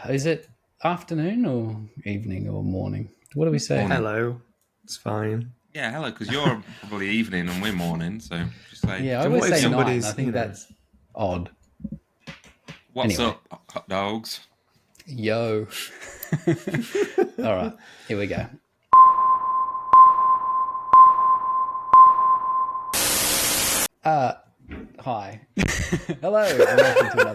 Is it afternoon or evening or morning? What do we say? Morning. Hello. It's fine. Yeah, hello, because you're probably evening and we're morning, so just say, Yeah, I And always what if say night, and I somebody's, think that's odd. what's Anyway. up, hot dogs? Yo. All right, here we go. Hi. Hello, and welcome to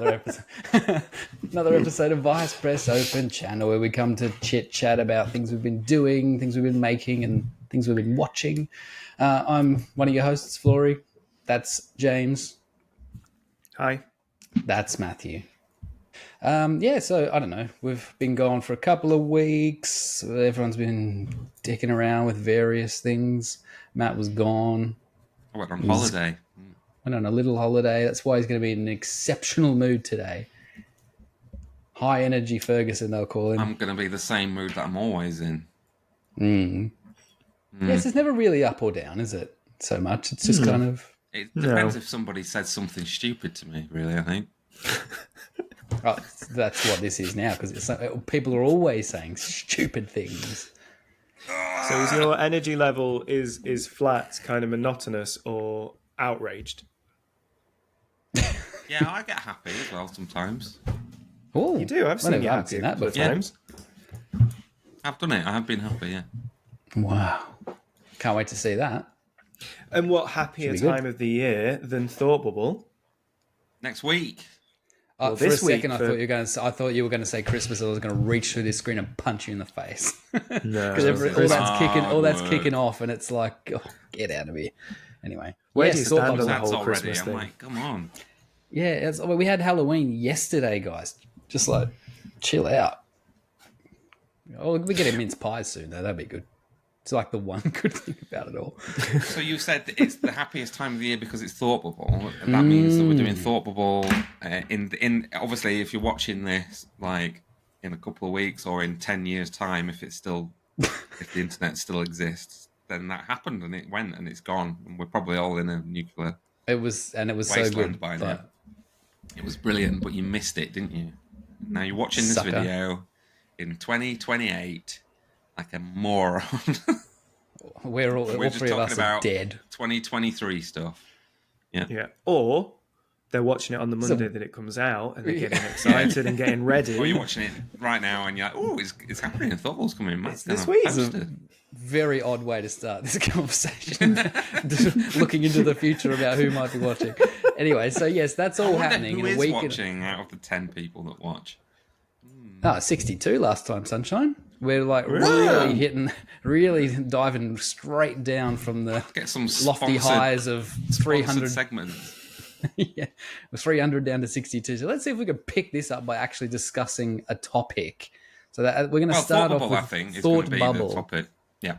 another episode of Vice Press Open channel, where we come to chit chat about things we've been doing, things we've been making, and things we've been watching. I'm one of your hosts, Florey. That's James. Hi. That's Matthew. So I don't know. We've been gone for a couple of weeks. Everyone's been dicking around with various things. Matt was gone. I went on holiday. Went on a little holiday. That's why he's going to be in an exceptional mood today. High energy Ferguson, they'll call him. I'm going to be the same mood that I'm always in. Yes, it's never really up or down, is it? So much. It's just kind of... It depends if somebody said something stupid to me, really, I think. Oh, that's what this is now, because people are always saying stupid things. So is your energy level is flat, kind of monotonous, or outraged? Yeah, I get happy as well sometimes. Oh, You do. I've seen you happy a couple of before. times. I've done it. I have been happy, yeah. Wow. Can't wait to see that. And what happier Should be good. time of the year than Thought Bubble? Next week. Well, For a this week second, I thought you were going to say Christmas. I was going to reach through this screen and punch you in the face. No. Because all that's Word. kicking off, and it's like, oh, get out of here. Anyway, Where do you stand on the That's whole already. Christmas I'm thing? like, come on. Yeah, we had Halloween yesterday, guys. Just like, chill out. Oh, we get a mince pie soon, though. That'd be good. It's like the one good thing about it all. So you said that it's the happiest time of the year because it's Thought Bubble. That means that we're doing Thought Bubble in obviously if you're watching this like in a couple of weeks or in 10 years' time, if the internet still exists, then that happened and it went and it's gone and we're probably all in a nuclear It was so wasteland good. by now. It was brilliant, but you missed it, didn't you? Now you're watching this Sucker. video in 2028 like a moron. We're all We're just three of talking us are about dead. 2023 stuff. Yeah. Or they're watching it on the Monday that it comes out and they're getting excited and getting ready. Or you're watching it right now and you're like, oh, it's happening. Football's coming. It's this week. Very odd way to start this conversation. Looking into the future about who might be watching. Anyway, so yes, that's all happening Who in a is week. watching out of the 10 people that watch? 62 last time, sunshine. We're like really diving straight down from the Get some lofty highs of 300 segments. Yeah, we're 300 down to 62. So let's see if we can pick this up by actually discussing a topic. So that we're going to start off with I think is going to be bubble. the topic. Yeah.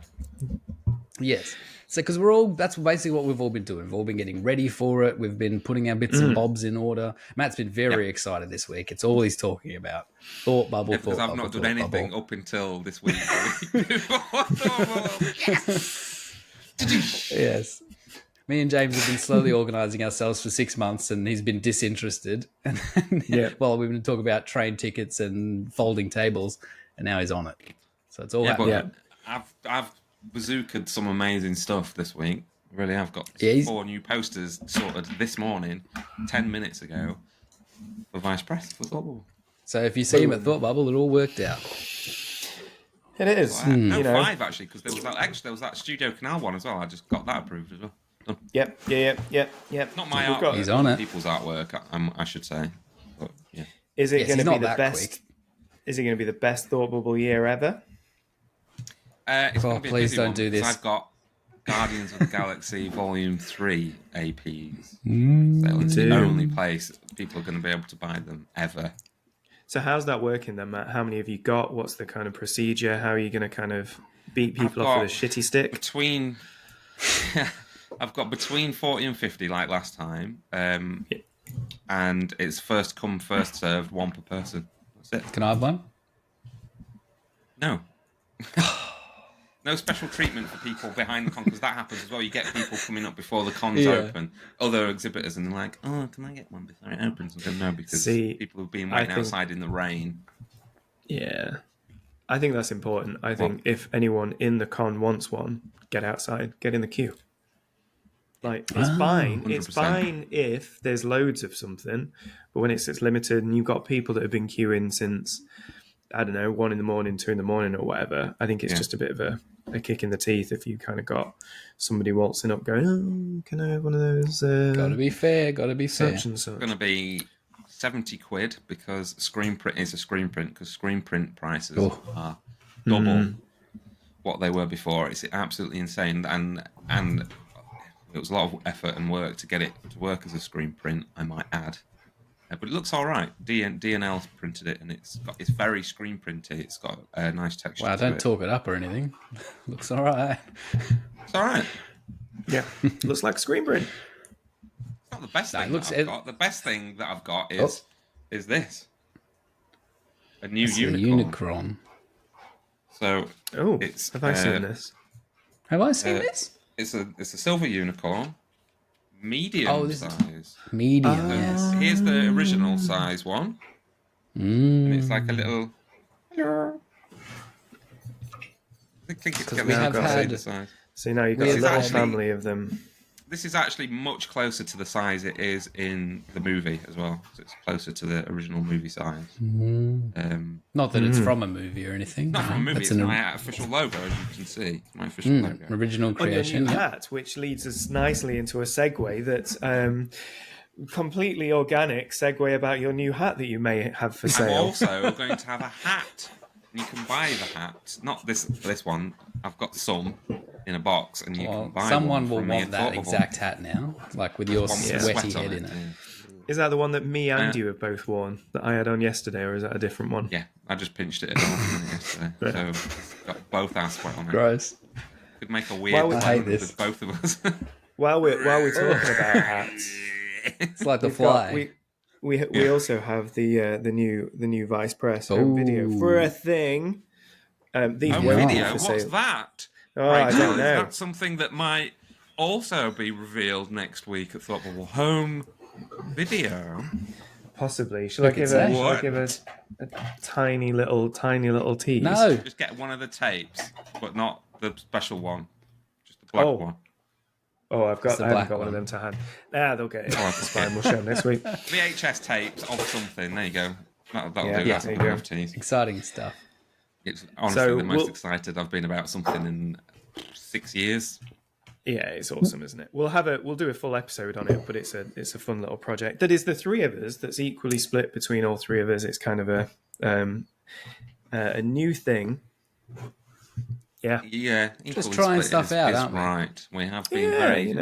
Yes. So because that's basically what we've all been doing. We've all been getting ready for it. We've been putting our bits and bobs in order. Matt's been very excited this week. It's all he's talking about. Thought bubble, Because I've not done anything bubble. up until this week. Yes. Me and James have been slowly organising ourselves for 6 months, and he's been disinterested. And well, we've been talking about train tickets and folding tables, and now he's on it. So it's all happening. I've bazookaed some amazing stuff this week. Really, I've got 4 new posters sorted this morning, 10 minutes ago, for Vice Press for Thought. So if you see him at Thought Bubble, it all worked out. It is. No, 5 actually, because there was that Studio Canal one as well. I just got that approved as well. Yep. Not my artwork. He's on it. People's artwork, I should say. But, yeah. Is it going to be the best? Quick. Is it going to be the best Thought Bubble year ever? It's gonna be a please busy don't one, do this. I've got Guardians of the Galaxy Volume 3 APs. So it's the only place people are going to be able to buy them ever. So how's that working then, Matt? How many have you got? What's the kind of procedure? How are you going to kind of beat people off with a shitty stick? I've got between 40 and 50 like last time. And it's first come, first served, one per person. That's it. Can I have one? No. No special treatment for people behind the con, because that happens as well. You get people coming up before the cons open, other exhibitors, and they're like, oh, can I get one before it opens? I don't know, because people have been waiting outside in the rain. Yeah. I think that's important. I think if anyone in the con wants one, get outside, get in the queue. Like, it's fine. It's 100%. fine if there's loads of something, but when it's limited and you've got people that have been queuing since, I don't know, 1 a.m, 2 a.m, or whatever, I think it's just a bit of a kick in the teeth if you kind of got somebody waltzing up going, oh, can I have one of those? Gotta be fair. Such and such. It's going to be 70 quid because screen print is a screen print, because screen print prices are double what they were before. It's absolutely insane, and it was a lot of effort and work to get it to work as a screen print, I might add. But it looks all right. D&L printed it, and it's very screen printy. It's got a nice texture. Wow, don't talk it up or anything. Looks all right. It's all right. Yeah, looks like a screen print. It's not the best thing that I've got. The best thing that I've got is this. A new unicorn. So have I seen this? Have I seen this? It's a silver unicorn, medium size. Medium. Yes. Here's the original size one, and it's like a little. I think it's we have had. the size. So now you've got a little family of them. This is actually much closer to the size it is in the movie as well. So it's closer to the original movie size. Not that it's from a movie or anything. Not from a movie. It's my official logo, as you can see. My official logo. Original creation. On your new hat, which leads us nicely into a segue that's completely organic segue about your new hat that you may have for sale. I'm also going to have a hat. You can buy the hat. Not this one. I've got some in a box, and you can buy someone one. Will want that exact hat now, like with your sweaty head in it. Is that the one that me and you have both worn that I had on yesterday, or is that a different one? Yeah, I just pinched it yesterday. So it's got both our sweat on it. Gross. Could make a weird blend with both of us. While we're talking about hats, it's like the fly. We also have the new Vice Press video for a thing. Video? What's that? Oh, I don't know. That's something that might also be revealed next week at Thought Bubble Home video. Possibly. Shall I give a tiny little tease? No. Just get one of the tapes, but not the special one. Just the black one. Oh, I haven't got one of them to hand. They'll get it. It's fine. We'll show them next week. VHS tapes of something. There you go. That'll do. Yeah, That's a good tease. Exciting stuff. It's honestly the most excited I've been about something in 6 years. Yeah, it's awesome, isn't it? We'll do a full episode on it, but it's a fun little project. That is the three of us. That's equally split between all three of us. It's kind of a new thing. Yeah. Just trying stuff out, aren't we? Right. We have been very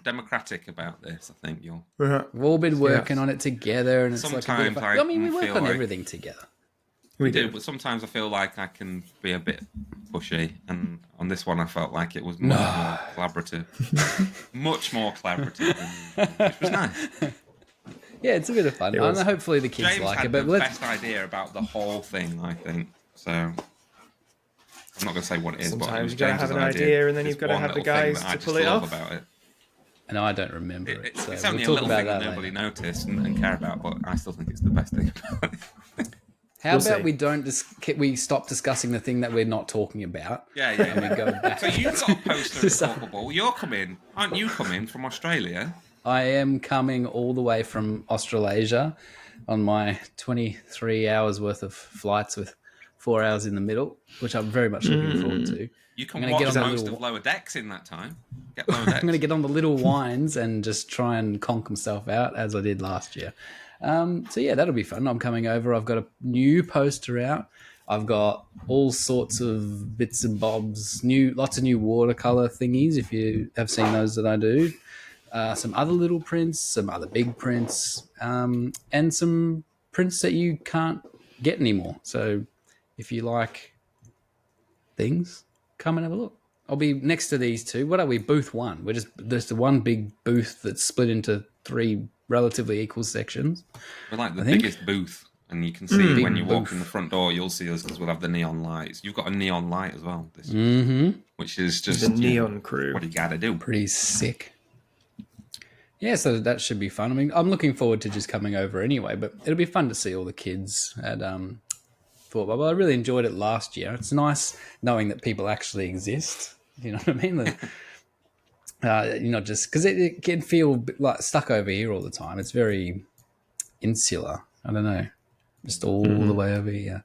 democratic about this. I think we've all been working on it together, and it's sometimes like we work on everything together. We do, but sometimes I feel like I can be a bit pushy, and on this one I felt like it was much more collaborative. Much more collaborative, which was nice. Yeah, it's a bit of fun. And hopefully the kids James like had it. But the best idea about the whole thing, I think. So I'm not going to say what it is, sometimes but it was you've got to have an idea, and then you've got to have the guys to pull it off. About it. And I don't remember it. It's only a little thing that nobody noticed and care about, but I still think it's the best thing about it. How about we stop discussing the thing that we're not talking about? Yeah. And we go back. So you've got a poster of Thought Bubble. Aren't you coming from Australia? I am coming all the way from Australasia on my 23 hours worth of flights with 4 hours in the middle, which I'm very much looking forward to. You can watch most of Lower Decks in that time. I'm going to get on the little wines and just try and conk myself out as I did last year. So yeah, that'll be fun. I'm coming over. I've got a new poster out. I've got all sorts of bits and bobs, lots of new watercolor thingies, if you have seen those that I do. Some other little prints, some other big prints, and some prints that you can't get anymore. So if you like things, come and have a look. I'll be next to these two. What are we? Booth 1. There's the one big booth that's split into 3 relatively equal sections. We're like the biggest booth, and you can see when you walk in the front door, you'll see us because we'll have the neon lights. You've got a neon light as well, which is just the neon crew. What you got to do? Pretty sick. Yeah, so that should be fun. I mean, I'm looking forward to just coming over anyway, but it'll be fun to see all the kids at Thought Bubble. I really enjoyed it last year. It's nice knowing that people actually exist. You know what I mean? Like, you're not just because it can feel like stuck over here all the time. It's very insular. I don't know, just all the way over here.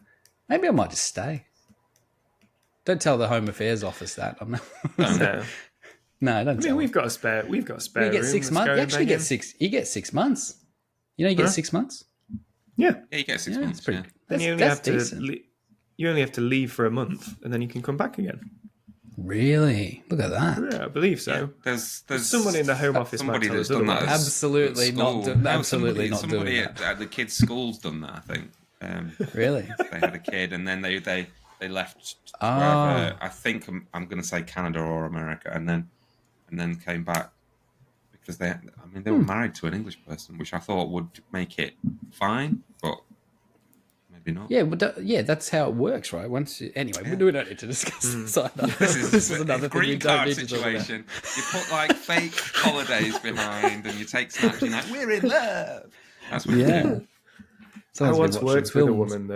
Maybe I might just stay. Don't tell the Home Affairs Office that. I'm not. No. No, don't I mean, tell. we've got a spare. We've got a spare. You get room. 6 Let's months. go You and actually bang get in. 6. You get 6 months. You know, you get 6 months. Yeah. Yeah, you get 6 Yeah, months. it's pretty. Yeah. Then That's, you only that's have to. decent. You only have to leave for a month, and then you can come back again. Really? Look at that. Yeah, I believe so. There's Someone in the Home Office might somebody tell that's us done that. otherwise. Absolutely at not school. do- No, absolutely not somebody doing at the kids' school's done that. I think. Really? They had a kid, and then they left to Oh. wherever. I think I'm going to say Canada or America, and then came back because they were married to an English person, which I thought would make it fine, but maybe not. Yeah, but that's how it works, right? Anyway, we don't need to discuss this either. This is another thing we green don't card need to talk about. situation. You put like fake holidays behind, and you take snaps. You're like, we're in love. That's what you Yeah. do. I Someone's once been worked watching with a films. woman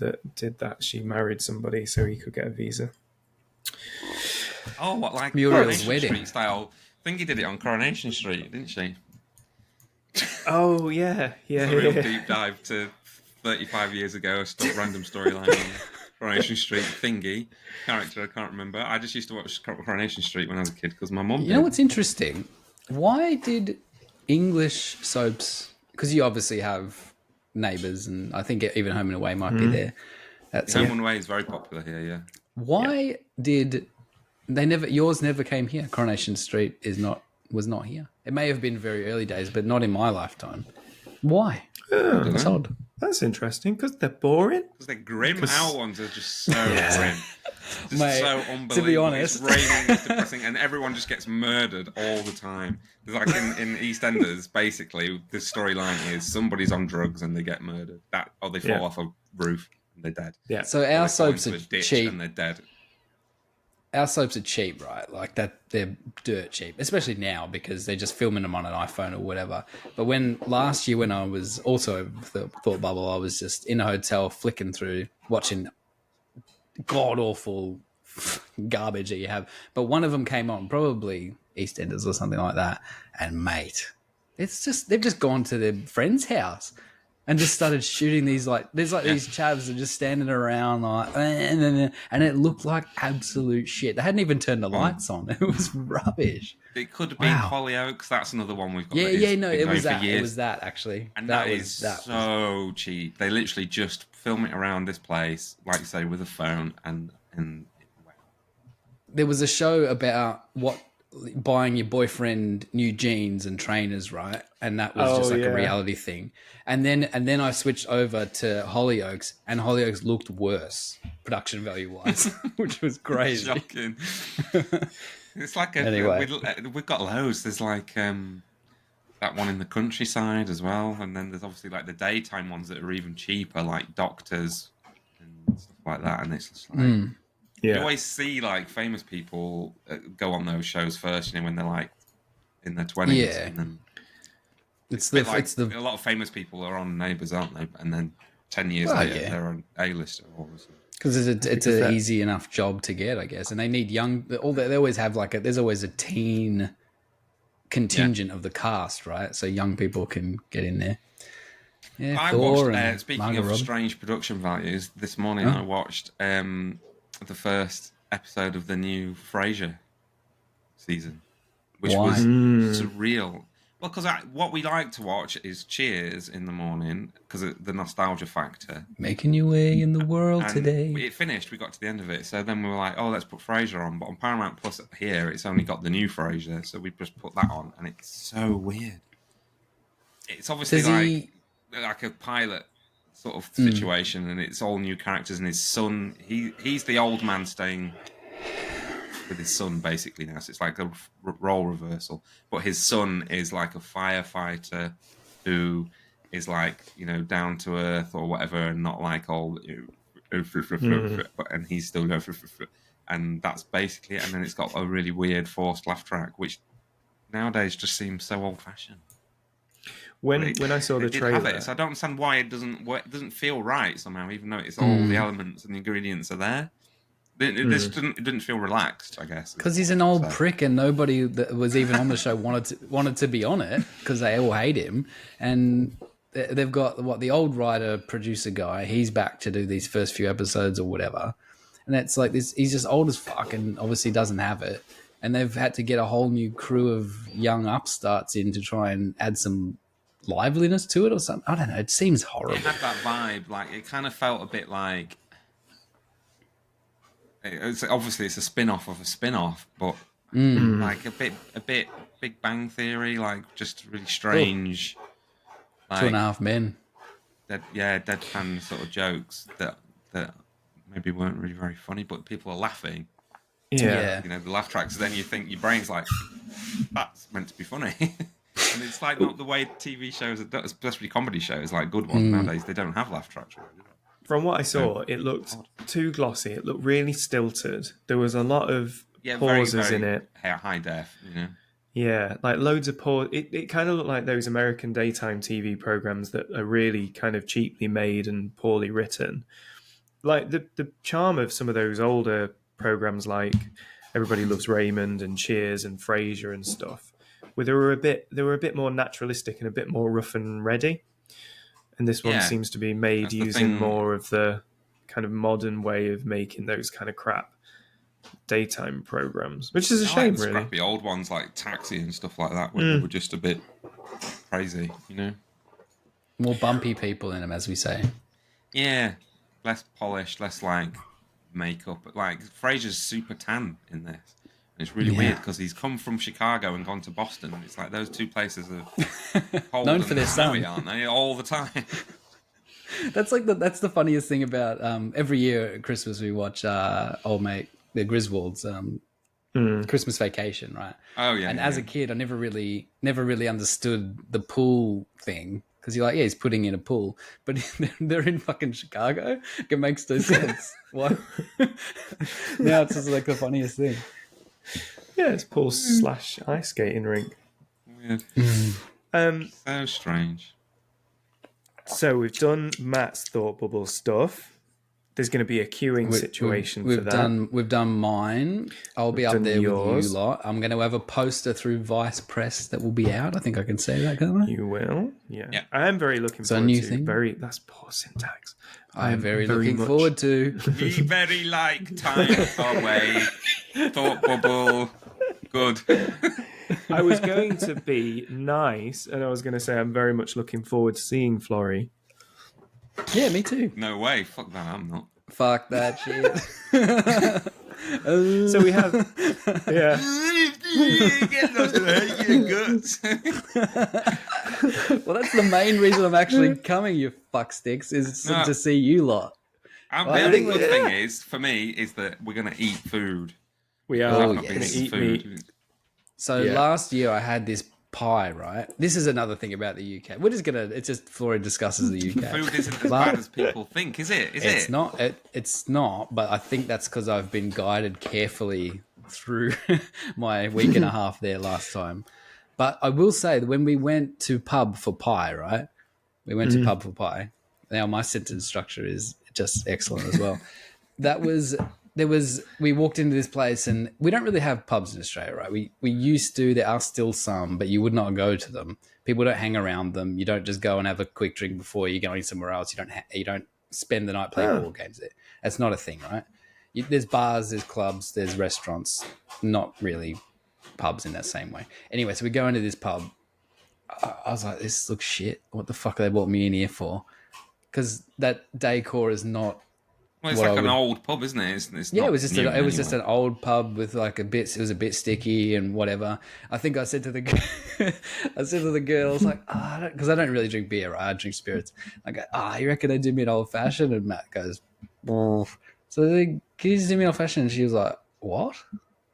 that did that. She married somebody so he could get a visa. Oh, what like Muriel's Coronation wedding. Street style? I think he did it on Coronation Street, didn't she? Oh yeah, It's a real deep dive to 35 years ago. A random storyline on Coronation Street thingy character. I can't remember. I just used to watch Coronation Street when I was a kid because my mum. You know what's interesting? Why did English soaps? Because you obviously have Neighbours, and I think even Home and Away might be there. Home and Away is very popular here. Yeah. Why did they never? Yours never came here. Coronation Street was not here. It may have been very early days, but not in my lifetime. Why? It's odd. That's interesting because they're boring. Because they're grim. Our ones are just so grim. Just Mate, so unbelievable. to be honest. It's raining, it's depressing, and everyone just gets murdered all the time. There's like in EastEnders, basically, the storyline is somebody's on drugs and they get murdered. They fall off a roof and they're dead. Yeah. So Or our they fall soaps into are a ditch cheap. and they're dead. Our soaps are cheap, right? Like that, they're dirt cheap, especially now because they're just filming them on an iPhone or whatever. But last year when I was also the Thought Bubble, I was just in a hotel flicking through, watching god awful garbage that you have. But one of them came on, probably EastEnders or something like that. And mate, they've just gone to their friend's house and just started shooting these these chavs that are just standing around and it looked like absolute shit. They hadn't even turned the lights on. It was rubbish. It could be Hollyoaks. That's another one we've got. Yeah, that is no, been it was going that. for It years. was that actually. And that that was is that. so cheap. They literally just film it around this place, like you say, with a phone and There was a show about buying your boyfriend new jeans and trainers, right? And that was just like a reality thing. And then I switched over to Hollyoaks, and Hollyoaks looked worse production value wise, which was crazy. shocking. It's like Anyway. we've got loads. There's like that one in the countryside as well, and then there's obviously like the daytime ones that are even cheaper, like Doctors and stuff like that. And it's just like you always see like famous people go on those shows first, when they're like in their 20s. Yeah. And then It's a lot of famous people are on Neighbours, aren't they? And then 10 years later, they're on A-list or something. because it's an easy enough job to get, I guess, and they need young. They always have there's always a teen contingent of the cast, right? So young people can get in there. Yeah, I Thor watched. and Speaking Margot of Robbie. strange production values, this morning I watched the first episode of the new Frasier season, which Why? was surreal. Well, because what we like to watch is Cheers in the morning because of the nostalgia factor. Making your way in the world And today. it finished. We got to the end of it, so then we were like, "Oh, let's put Frasier on." But on Paramount Plus here, it's only got the new Frasier, so we just put that on, and it's so weird. It's obviously like a pilot sort of situation, and it's all new characters. And his son, he's the old man staying with his son basically now, so it's like a role reversal. But his son is like a firefighter who is like down to earth or whatever, and not like all and he's still and that's basically it. And then it's got a really weird forced laugh track, which nowadays just seems so old fashioned. When I saw the It did have trailer, it, so I don't understand why it doesn't feel right somehow, even though it's all the elements and the ingredients are there. It didn't feel relaxed, I guess. Because he's an old prick, and nobody that was even on the show wanted to be on it because they all hate him. And they've got the old writer producer guy. He's back to do these first few episodes or whatever, and it's like this. He's just old as fuck, and obviously doesn't have it. And they've had to get a whole new crew of young upstarts in to try and add some liveliness to it or something. I don't know. It seems horrible. It had that vibe. Like it kind of felt a bit like. Obviously, it's a spin-off of a spin-off, but like a bit Big Bang Theory, like just really strange. Like, 2.5 Men. Deadpan sort of jokes that maybe weren't really very funny, but people are laughing. Yeah. You know, the laugh tracks. Then you think your brain's like, that's meant to be funny. And it's like not the way TV shows, especially comedy shows, like good ones nowadays, they don't have laugh tracks. Really. From what I saw, it looked too glossy. It looked really stilted. There was a lot of pauses very in it. High def, you know. Yeah, like loads of pause. It kind of looked like those American daytime TV programs that are really kind of cheaply made and poorly written. Like the charm of some of those older programs, like Everybody Loves Raymond and Cheers and Frasier and stuff, where they were a bit more naturalistic and a bit more rough and ready. And this one seems to be made using more of the kind of modern way of making those kind of crap daytime programs, which is a shame, really. Scrappy old ones like Taxi and stuff like that, where they were just a bit crazy, you know. More bumpy people in them, as we say. Yeah, less polished, less like makeup. Like Frasier's super tan in this. It's really weird because he's come from Chicago and gone to Boston. It's like those two places are cold known for their sun, aren't they? All the time. That's the funniest thing about every year at Christmas we watch old mate the Griswolds Christmas Vacation, right? Oh yeah. And as a kid, I never really understood the pool thing because you're like, yeah, he's putting in a pool, but they're in fucking Chicago. It makes no sense. Why? Now it's just like the funniest thing. Yeah, it's pool / ice skating rink. Weird. So strange. So we've done Matt's thought bubble stuff. There's going to be a queuing situation for that. We've done mine. I'll be up there with you lot. I'm going to have a poster through Vice Press that will be out. I think I can say that, can't I? You will, yeah. I am very looking forward new to. Thing. That's poor syntax. I am very looking forward to. We very like time away. Thought bubble. Good. I was going to be nice, and I was going to say I'm very much looking forward to seeing Florey. Yeah, me too. No way. Fuck that. I'm not. Fuck that shit. So we have, yeah. Get those in your guts. Well, that's the main reason I'm actually coming, you fucksticks, is to see you lot. The only good thing is, for me, is that we're going to eat food. We are going to eat meat. So last year I had this pie, right? This is another thing about the UK. It's just Florey discusses the UK. Food isn't as bad as people think, is it? It's not. It's not, but I think that's because I've been guided carefully through my week and a half there last time. But I will say that when we went to pub for pie, right? We went to pub for pie. Now my sentence structure is just excellent as well. We walked into this place, and we don't really have pubs in Australia, right? We used to. There are still some, but you would not go to them. People don't hang around them. You don't just go and have a quick drink before you're going somewhere else. You don't spend the night playing board games there. That's not a thing, right? There's bars, there's clubs, there's restaurants. Not really pubs in that same way. Anyway, so we go into this pub. I was like, this looks shit. What the fuck have they brought me in here for? Because that decor is not. Well, it's like an old pub, isn't it? It was just an old pub with like it was a bit sticky and wwhatever. I think I said to the girls like, because I don't really drink beer, right? I drink spirits. I go, you reckon they do me an old fashioned? And Matt goes, so can you just do me an old fashioned? And she was like, what?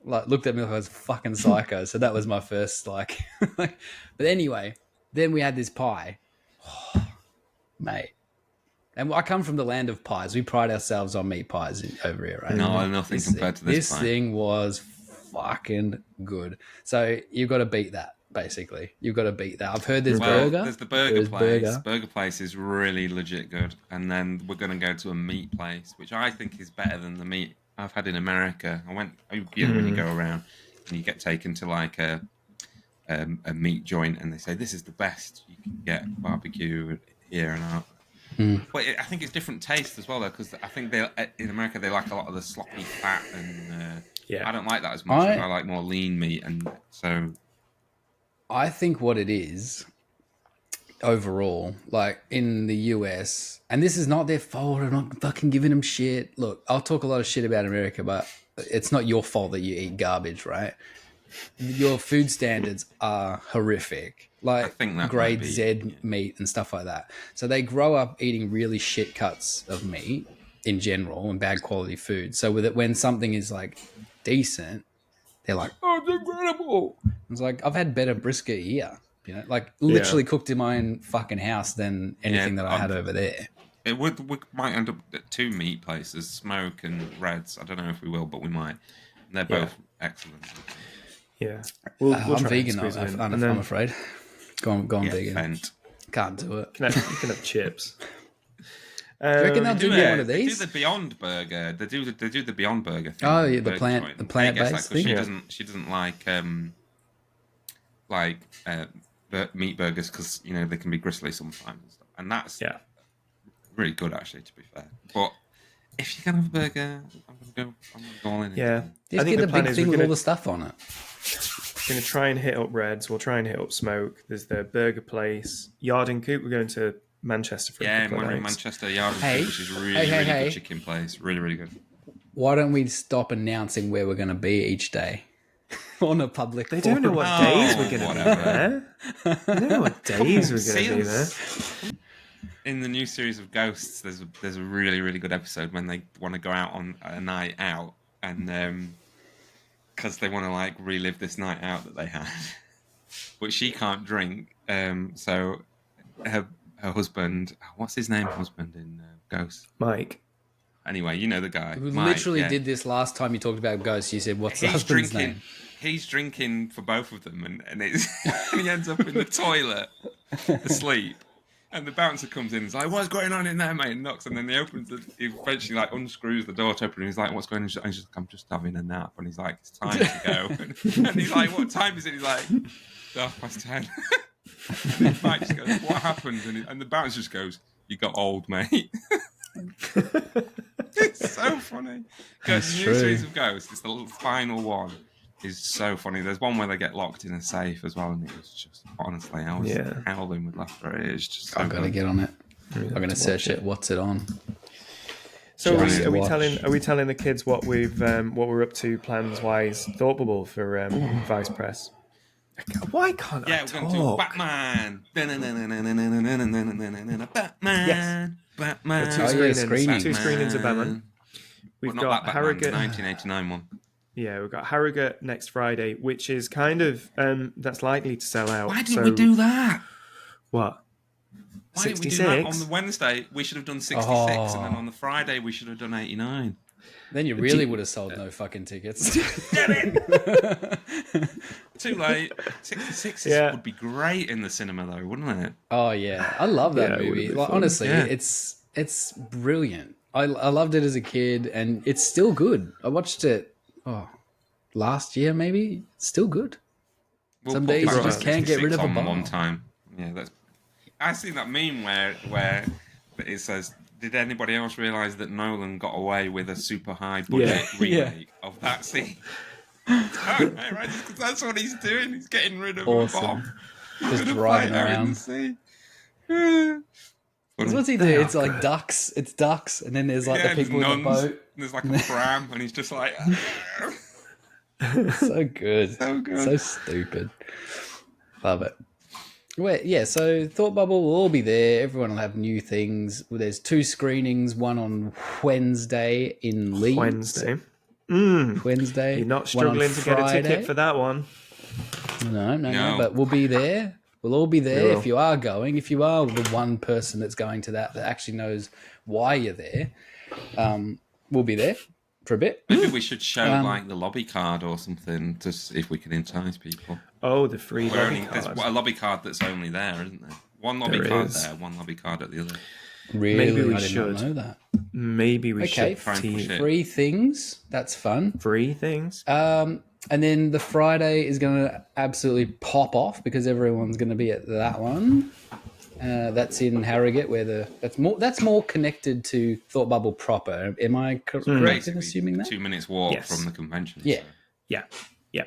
Like looked at me like I was fucking psycho. So that was my first like. But anyway, then we had this pie, mate. And I come from the land of pies. We pride ourselves on meat pies over here, right? No, nothing compared to this pie. This thing was fucking good. So you've got to beat that. basically. You've got to beat that. I've heard there's Well, burger. there's the burger There's place. burger. Burger place is really legit good. And then we're going to go to a meat place, which I think is better than the meat I've had in America. When you go around and you get taken to like a meat joint and they say, this is the best you can get barbecue here and out. But I think it's different taste as well, though, because I think in America they like a lot of the sloppy fat, and I don't like that as much. I like more lean meat, and so I think what it is overall, like in the US, and this is not their fault. I'm not fucking giving them shit. Look, I'll talk a lot of shit about America, but it's not your fault that you eat garbage, right? Your food standards are horrific, like grade Z meat and stuff like that. So they grow up eating really shit cuts of meat in general and bad quality food. So with it, when something is like decent, they're like, "Oh, it's incredible!" It's like, I've had better brisket here, like literally cooked in my own fucking house than anything that I had over there. We might end up at 2 meat places, Smoke and Reds. I don't know if we will, but we might. They're both excellent. Yeah, I'm vegan. I'm afraid. Go on, vegan. Vent. Can't do it. You can have chips. Do you reckon they'll do one of these? They do the Beyond Burger. They do the Beyond Burger thing. Oh yeah, the plant-based thing. She doesn't like meat burgers because they can be gristly sometimes and stuff. And that's really good, actually, to be fair. But if you can have a burger, I'm gonna go all in. Yeah, just get the big thing with all the stuff on it. We're going to try and hit up Reds. We'll try and hit up Smoke. There's the burger place. Yard and Coop. We're going to Manchester for a couple of nights. Manchester Yard and Coop, which is really good chicken place. Really, really good. Why don't we stop announcing where we're going to be each day on a public They don't know what days we're going to be there. They don't know what days we're going to be there. In the new series of Ghosts, there's a really, really good episode when they want to go out on a night out and... because they want to like relive this night out that they had, but she can't drink. So her husband, what's his name? Husband in Ghost, Mike. Anyway, you know the guy who Mike, literally did this last time you talked about Ghost. You said, "What's the husband's name?" He's drinking for both of them, and it's and he ends up in the toilet asleep. And the bouncer comes in and is like, what's going on in there, mate? And knocks, and then he eventually like unscrews the door to open, and he's like, what's going on? And she's like, I'm just having a nap. And he's like, it's time to go. and he's like, what time is it? He's like, 10:30. And then Mike just goes, what happened? And the bouncer just goes, you got old, mate. It's so funny. New series of Ghosts, it's the final one. Is so funny. There's one where they get locked in a safe as well, and it was just honestly, I was howling with laughter. It is just. So I've got to get on it. I'm going to search it. What's it on? So are we telling the kids what we're up to plans wise, thought bubble for Vice Press? Why can't I talk? We're going to do Batman. Batman. Yes. Batman. Two screenings of Batman. We've got Harrogate. 1989 one. Yeah, we've got Harrogate next Friday, which is kind of that's likely to sell out. Why didn't we do that? What? Why didn't we do that on the Wednesday? We should have done 66, and then on the Friday we should have done 89. Then you really would have sold no fucking tickets. Damn it! Too late. 66 would be great in the cinema, though, wouldn't it? Oh yeah, I love that movie. Like, honestly, it's brilliant. I loved it as a kid, and it's still good. I watched it. Last year maybe. It's still good. Some days you just can't get rid of a bomb. One time. Yeah, I've seen that meme where it says, "Did anybody else realise that Nolan got away with a super high budget remake of that scene?" Right, that's what he's doing. He's getting rid of a bomb. Just driving around. What's he do? It's like ducks. It's ducks, and then there's like the people in the boat. There's like a pram, and he's just like, so good, so stupid. Love it. So Thought Bubble will all be there. Everyone will have new things. There's 2 screenings. One on Wednesday in Leeds. Wednesday. You're not struggling to get a ticket for that one. No. But we'll be there. We'll all be there if you are going. If you are the one person that's going to that actually knows why you're there, we'll be there. for a bit. Maybe we should show like the lobby card or something to see if we can entice people. Oh, the free lobby There's card. a lobby card that's only there, isn't there? One lobby There card is. there, one lobby card at the other. Really, Maybe we I did should. not know that. Maybe we Okay, should try and push it. free things. That's fun. free things. And then the Friday is going to absolutely pop off because everyone's going to be at that one. That's in Harrogate, where that's more connected to Thought Bubble proper. Am I correct in Basically, assuming that? 2 minutes walk Yes. from the convention. Yeah. So. Yeah.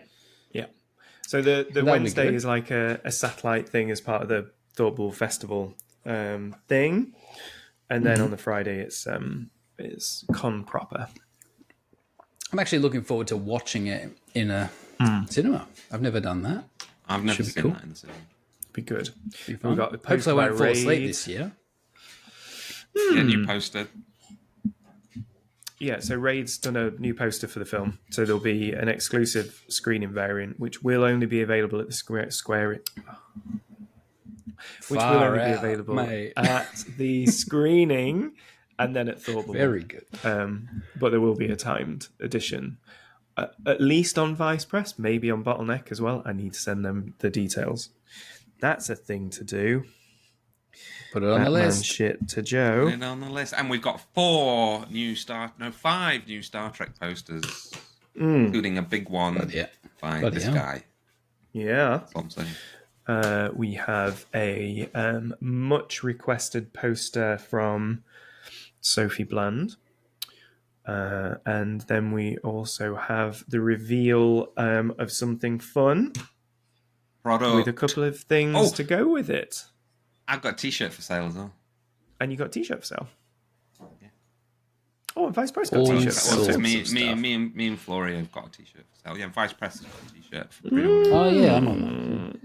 So the be Wednesday good. is like a satellite thing as part of the Thought Bubble Festival thing, and then on the Friday it's con proper. I'm actually looking forward to watching it in a cinema. I've never done that. I've never Should be seen cool. that in the cinema. Be good. Be fun. We've got the Hopefully, I poster won't by fall asleep Raid. this year. Yeah, new poster. Yeah, so Raid's done a new poster for the film, so there'll be an exclusive screening variant, which will only be available at the Square. Which will Far only be out, available mate. at the screening and then at Thought Bubble. Very good. But there will be a timed edition, at least on Vice Press, maybe on Bottleneck as well. I need to send them the details. That's a thing to do. Put it on the Batman list. shit to Put Joe. it on the list. And we've got 5 new Star Trek posters, including a big one by Bloody this hell. guy. Yeah. That's what I'm saying. We have a much requested poster from Sophie Bland. And then we also have the reveal of something fun Product. with a couple of things to go with it. I've got a T-shirt for sale as well. And you got a T-shirt for sale. Yeah. Oh, and Vice Press got All a T-shirt sorts for sale. of me stuff. and Florey have got a T-shirt for sale. Yeah, and Vice Press has got a T-shirt for pre-order. Oh yeah, I'm on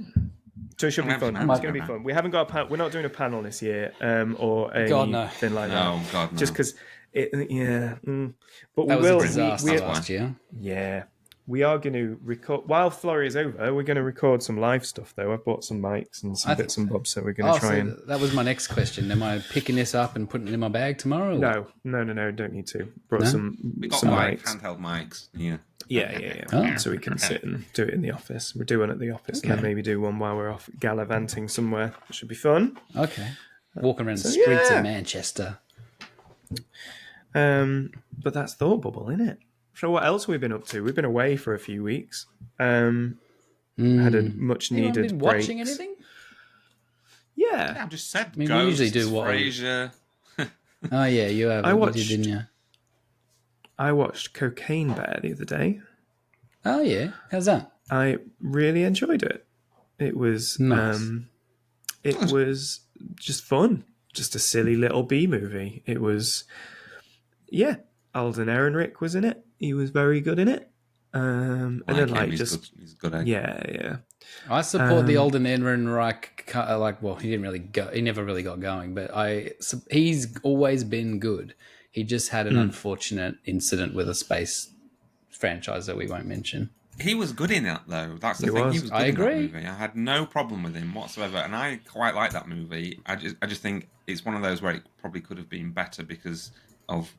So it should be fun. I'm It's going to be fun. We haven't got a we're not doing a panel this year, or God, no. anything like No, that. God, no. Just because But that. we That was will. a disaster we, last year. yeah, we are going to record while Florey is over. We're going to record some live stuff though. I've bought some mics and some bits and bobs, so we're going to try and. That was my next question. Am I picking this up and putting it in my bag tomorrow? No, don't need to. Brought No? some We got some mics, mics. handheld mics. Yeah. Yeah. Oh. So we can sit and do it in the office. We're doing it at the office, and then maybe do one while we're off gallivanting somewhere. It should be fun. Okay. Walking around the streets yeah. of Manchester. But that's Thought Bubble, isn't it? So what else have we been up to? We've been away for a few weeks. Had a much Anyone needed been break. watching anything? Yeah. I just said mean, we Ghosts, usually do what- Frasier. Oh yeah, you have. I You watched- did, didn't you? I watched Cocaine Bear the other day. Oh yeah. How's that? I really enjoyed it. It was Nice. it was just fun. Just a silly little B movie. It was Alden Ehrenreich was in it. He was very good in it. And then him, like he's just good. He's a good egg. yeah. I support the Alden Ehrenreich. He didn't really go. He never really got going, but he's always been good. He just had an unfortunate incident with a space franchise that we won't mention. He was good in it, though. That's the He thing. was. He was good I in that agree. movie. I had no problem with him whatsoever, and I quite like that movie. I just think it's one of those where it probably could have been better because of,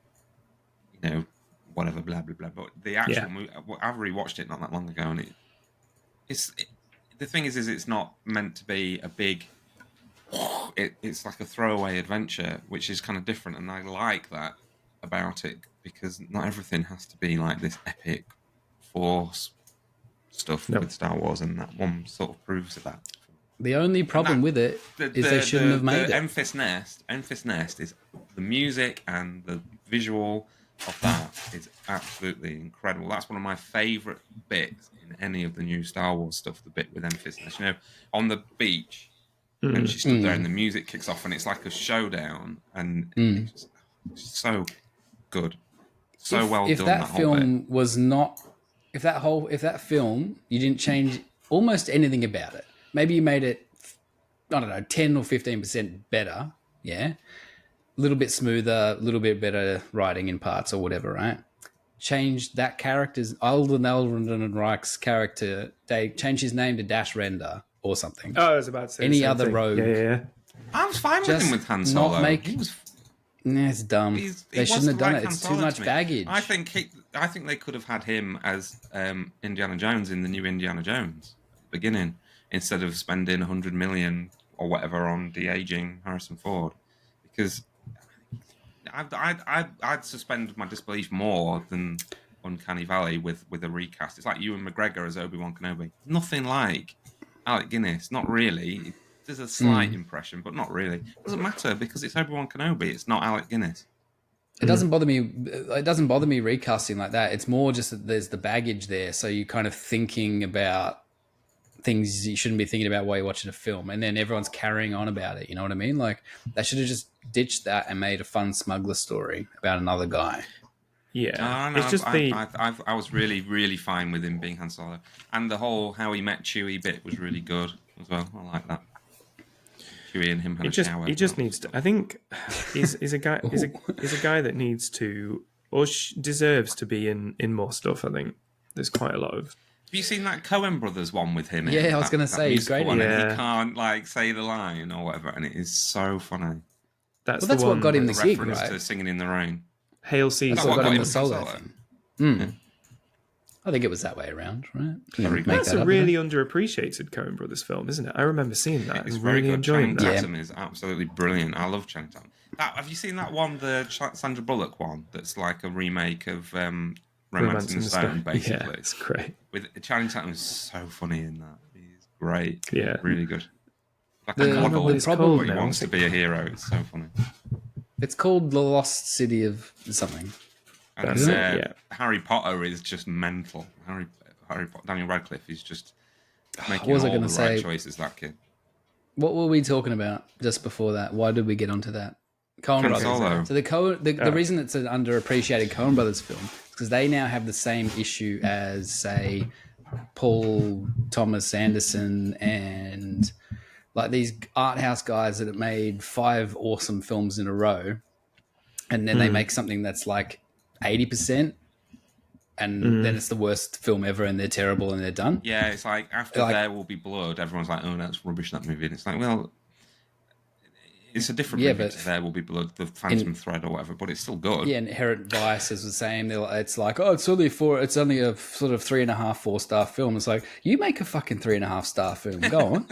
whatever, blah blah blah. But the actual movie, I've rewatched it not that long ago, and the thing is it's not meant to be a big. It's like a throwaway adventure, which is kind of different, and I like that about it because not everything has to be like this epic force stuff with Star Wars, and that one sort of proves that. The only problem with it is they shouldn't have made it. Enfys Nest is the music and the visual of that is absolutely incredible. That's one of my favourite bits in any of the new Star Wars stuff. The bit with Enfys Nest, on the beach, and she stood there, and the music kicks off, and it's like a showdown, and it's so good, so well If done. that That whole bit. film was not, if that film, you didn't change almost anything about it. Maybe you made it, I don't know, 10 or 15% better. Yeah. A little bit smoother, a little bit better writing in parts or whatever, right? Change that character's, Alden Ehrenreich's character, they changed his name to Dash Render or something. Oh, I was about to say Any the same other thing. rogue. Yeah. I was fine with Just him with Han not Solo. make- He was Nah, it's dumb. They shouldn't have done it. It's too much baggage. I think they could have had him as Indiana Jones in the new Indiana Jones at the beginning, instead of spending 100 million or whatever on de-aging Harrison Ford, because I'd suspend my disbelief more than Uncanny Valley with a recast. It's like Ewan McGregor as Obi-Wan Kenobi. Nothing like Alec Guinness. Not really. There's a slight impression, but not really. It doesn't matter because it's Obi-Wan Kenobi. It's not Alec Guinness. It doesn't bother me. It doesn't bother me recasting like that. It's more just that there's the baggage there, so you're kind of thinking about things you shouldn't be thinking about while you're watching a film, and then everyone's carrying on about it. You know what I mean? Like they should have just ditched that and made a fun smuggler story about another guy. Yeah, no, it's just I was really, really fine with him being Han Solo, and the whole how he met Chewie bit was really good as well. I like that. Chewie and him had a shower. He just needs to. I think he's a guy. He's a guy that needs to or deserves to be in more stuff. I think there's quite a lot of. Have you seen that Coen Brothers one with him? Yeah, I was going to say he's great. Yeah. He can't like say the line or whatever, and it is so funny. That's what got him the gig, reference right? to Singing in the Rain. Hail Caesar. That's what got him the Solo. Solo thing. I think it was that way around, right? That's a really underappreciated Coen Brothers film, isn't it? I remember seeing that and really enjoying that. Channing Tatum is absolutely brilliant. I love Channing Tatum. Have you seen that one, the Sandra Bullock one, that's like a remake of Romance in the Stone, basically? Yeah, it's great. With Channing Tatum is so funny in that. He's great. Yeah. Really good. Like The- a model, the problem but he now, wants to be a hero. It's so funny. It's called The Lost City of something. And That's it, yeah. Harry Potter is just mental. Harry Potter, Daniel Radcliff is just making What was I all gonna the say? right choices, that kid. What were we talking about just before that? Why did we get onto that? Coen Han Brothers. Solo. So the reason it's an underappreciated Coen Brothers film is because they now have the same issue as, say, Paul Thomas Anderson and like these art house guys that have made 5 awesome films in a row, and then they make something that's like 80%, and then it's the worst film ever, and they're terrible and they're done. Yeah, it's like after There Will Be Blood, everyone's like, "Oh, that's rubbish, that movie." And it's like, well, it's a different movie but to There Will Be Blood, the Phantom Thread or whatever, but it's still good. Yeah, Inherent Vice is the same. It's like, oh, it's only a sort of 3.5, 4-star film. It's like, you make a fucking 3.5-star film. Go on.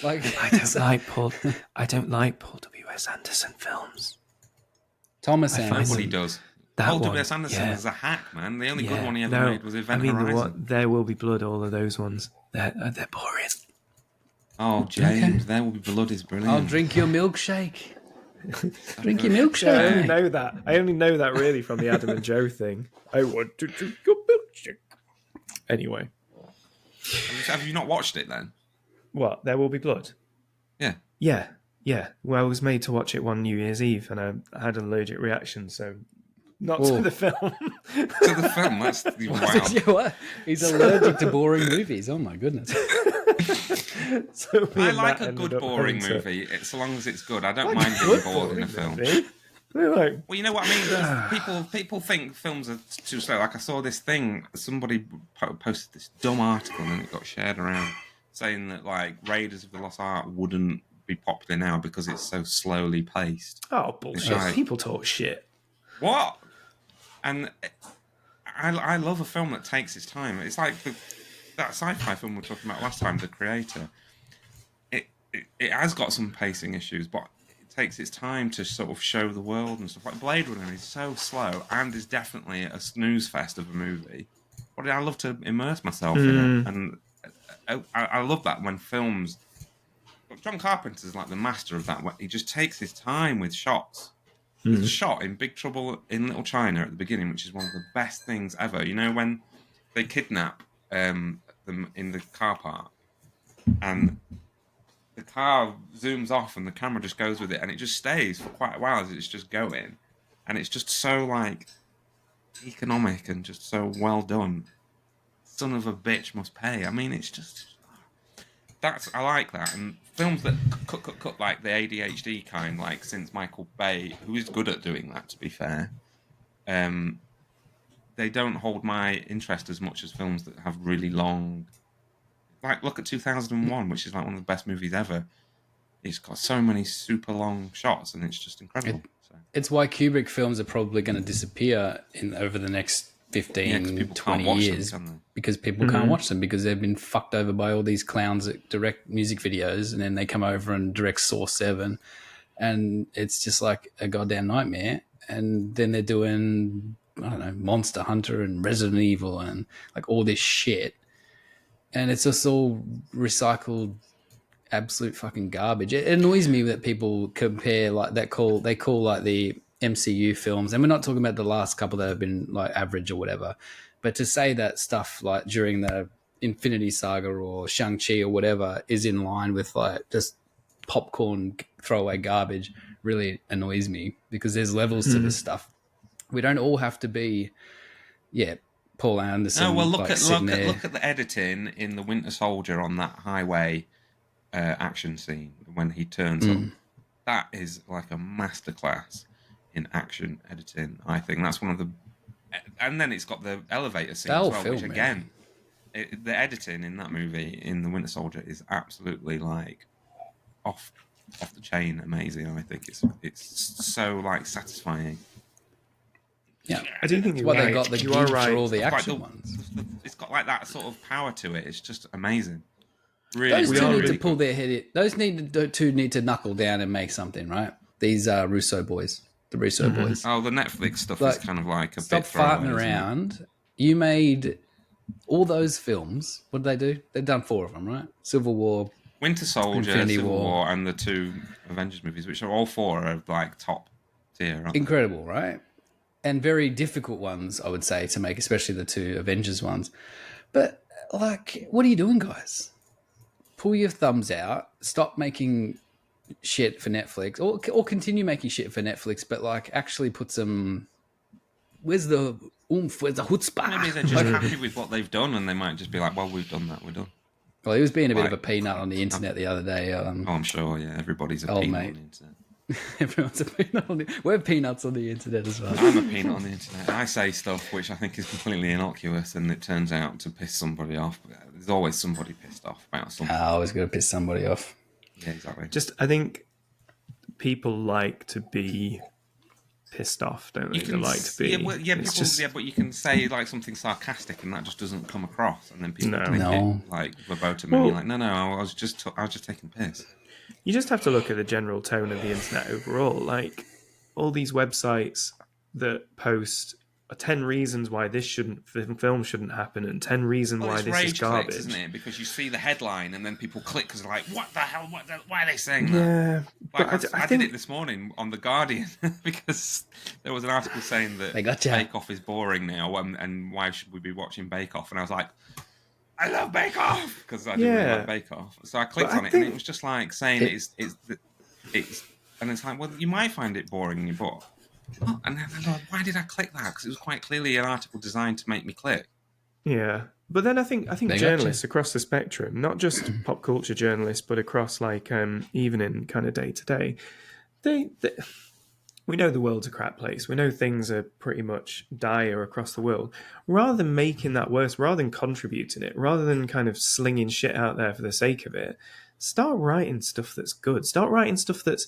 Like, I don't like Paul W.S. Anderson films. Thomas find Anderson. What he does. That Paul one, W.S. Anderson yeah. is a hack, man. The only good Yeah, one he ever made was Event Horizon. There Will Be Blood. All of those ones, they're boring. Oh, James, There Will Be Blood is brilliant. I'll drink your milkshake. Drink your I only milkshake. know that. I only know that really from the Adam and Joe thing. I want to drink your milkshake. Anyway, Have you not watched it then? what? There Will Be Blood. Yeah. Yeah. Well, I was made to watch it one New Year's Eve, and I had an allergic reaction, so not to the film. To the film, that's wow. Yeah, what? He's allergic to boring movies. Oh my goodness. So me I and like Matt a good ended up boring having to- movie, so long as it's good. I don't mind being bored in a film. They're like, Well, you know what I mean? People think films are too slow. Like I saw this thing, somebody posted this dumb article and it got shared around saying that like Raiders of the Lost Ark wouldn't be popular now because it's so slowly paced. oh, bullshit. Right. People talk shit. What? And I love a film that takes its time. It's like that sci-fi film we were talking about last time, The Creator. It has got some pacing issues, but it takes its time to sort of show the world and stuff. Like Blade Runner is so slow and is definitely a snooze fest of a movie. But I love to immerse myself in it, and I love that when films. John Carpenter's like the master of that. He just takes his time with shots. There's a shot in Big Trouble in Little China at the beginning, which is one of the best things ever. You know, when they kidnap them in the car park, and the car zooms off and the camera just goes with it, and it just stays for quite a while as it's just going, and it's just so like economic and just so well done. Son of a bitch must pay. I mean, it's just I like that, and films that cut like the ADHD kind, like since Michael Bay, who is good at doing that, to be fair. They don't hold my interest as much as films that have really long. Like, look at 2001, which is like one of the best movies ever. It's got so many super long shots, and it's just incredible. So. It's why Kubrick films are probably going to disappear over the next 15, 20 years because people can't watch them because they've been fucked over by all these clowns that direct music videos, and then they come over and direct Saw 7, and it's just like a goddamn nightmare. And then they're doing, I don't know, Monster Hunter and Resident Evil and like all this shit, and it's just all recycled absolute fucking garbage. It annoys me that people compare like they call like the MCU films, and we're not talking about the last couple that have been like average or whatever, but to say that stuff like during the Infinity Saga or Shang-Chi or whatever is in line with like just popcorn throwaway garbage really annoys me, because there's levels to this stuff. We don't all have to be Paul Anderson. No, well, look at the editing in The Winter Soldier on that highway action scene when he turns up. That is like a masterclass in action editing. I think that's one of the, and then it's got the elevator scene as well, which again, the editing in that movie in The Winter Soldier is absolutely like off the chain amazing. I think it's so like satisfying. Yeah, I do think they got the you are right. for all the action ones. It's got like that sort of power to it. It's just amazing. Really, those two need to pull good. their head. Those need to knuckle down and make something, right? These Russo boys, the Russo boys. Oh, the Netflix stuff is kind of like a stop bit farting around. You made all those films. What did they do? They've done 4 of them, right? Civil War, Winter Soldier, Infinity Civil War, and the 2 Avengers movies, which are all 4 are like top tier. Incredible, right? And very difficult ones, I would say, to make, especially the 2 Avengers ones. But like, what are you doing, guys? Pull your thumbs out. Stop making shit for Netflix, or continue making shit for Netflix, but like actually put some. Where's the oomph? Where's the chutzpah? Maybe they're just happy with what they've done, and they might just be like, "Well, we've done that. We're done." Well, he was being a bit of a peanut on the internet the other day. I'm sure. Yeah, everybody's a peanut on the internet. Everyone's a peanut on the. We're peanuts on the internet as well. I'm a peanut on the internet. I say stuff which I think is completely innocuous, and it turns out to piss somebody off. There's always somebody pissed off about something. I always got to piss somebody off. Yeah, exactly. I think people like to be pissed off, don't they? They like to be. But you can say like something sarcastic, and that just doesn't come across, and then people take it like verbatim, and you're like, no, I was just taking piss. You just have to look at the general tone of the internet overall. Like all these websites that post 10 reasons why this film shouldn't happen, and 10 reasons why this is garbage. Clicks, isn't it? Because you see the headline and then people click because they're like, what the hell? Why are they saying that? Yeah, like, I did it this morning on The Guardian because there was an article saying that Bake Off is boring now, and why should we be watching Bake Off? And I was like, I love Bake Off because I do really like Bake Off. So I clicked on it, and it was just like saying it's, and it's like, well, you might find it boring in your book. And then I thought, why did I click that? Because it was quite clearly an article designed to make me click. Yeah, but then I think journalists across the spectrum, not just pop culture journalists, but across like even in kind of day to day, we know the world's a crap place. We know things are pretty much dire across the world. Rather than making that worse, rather than contributing it, rather than kind of slinging shit out there for the sake of it, start writing stuff that's good. Start writing stuff that's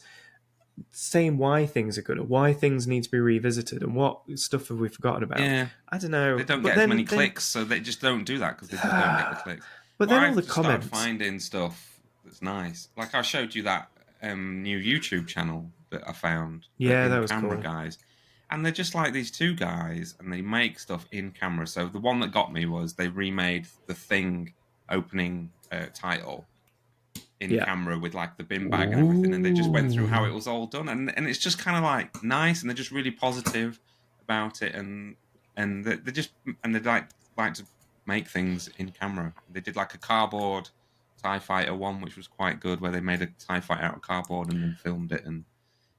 saying why things are good, or why things need to be revisited, and what stuff have we forgotten about. Yeah. I don't know. They don't get as many clicks, so they just don't do that because they just don't get the clicks. But then all the comments. Start finding stuff that's nice. Like I showed you that new YouTube channel that I found. Yeah, that was camera cool. Guys. And they're just like these 2 guys, and they make stuff in camera. So the one that got me was they remade the Thing opening title in camera with like the bin bag and everything, and they just went through how it was all done, and it's just kind of like nice, and they're just really positive about it, and they like to make things in camera. They did like a cardboard TIE fighter one, which was quite good, where they made a TIE fighter out of cardboard and then filmed it, and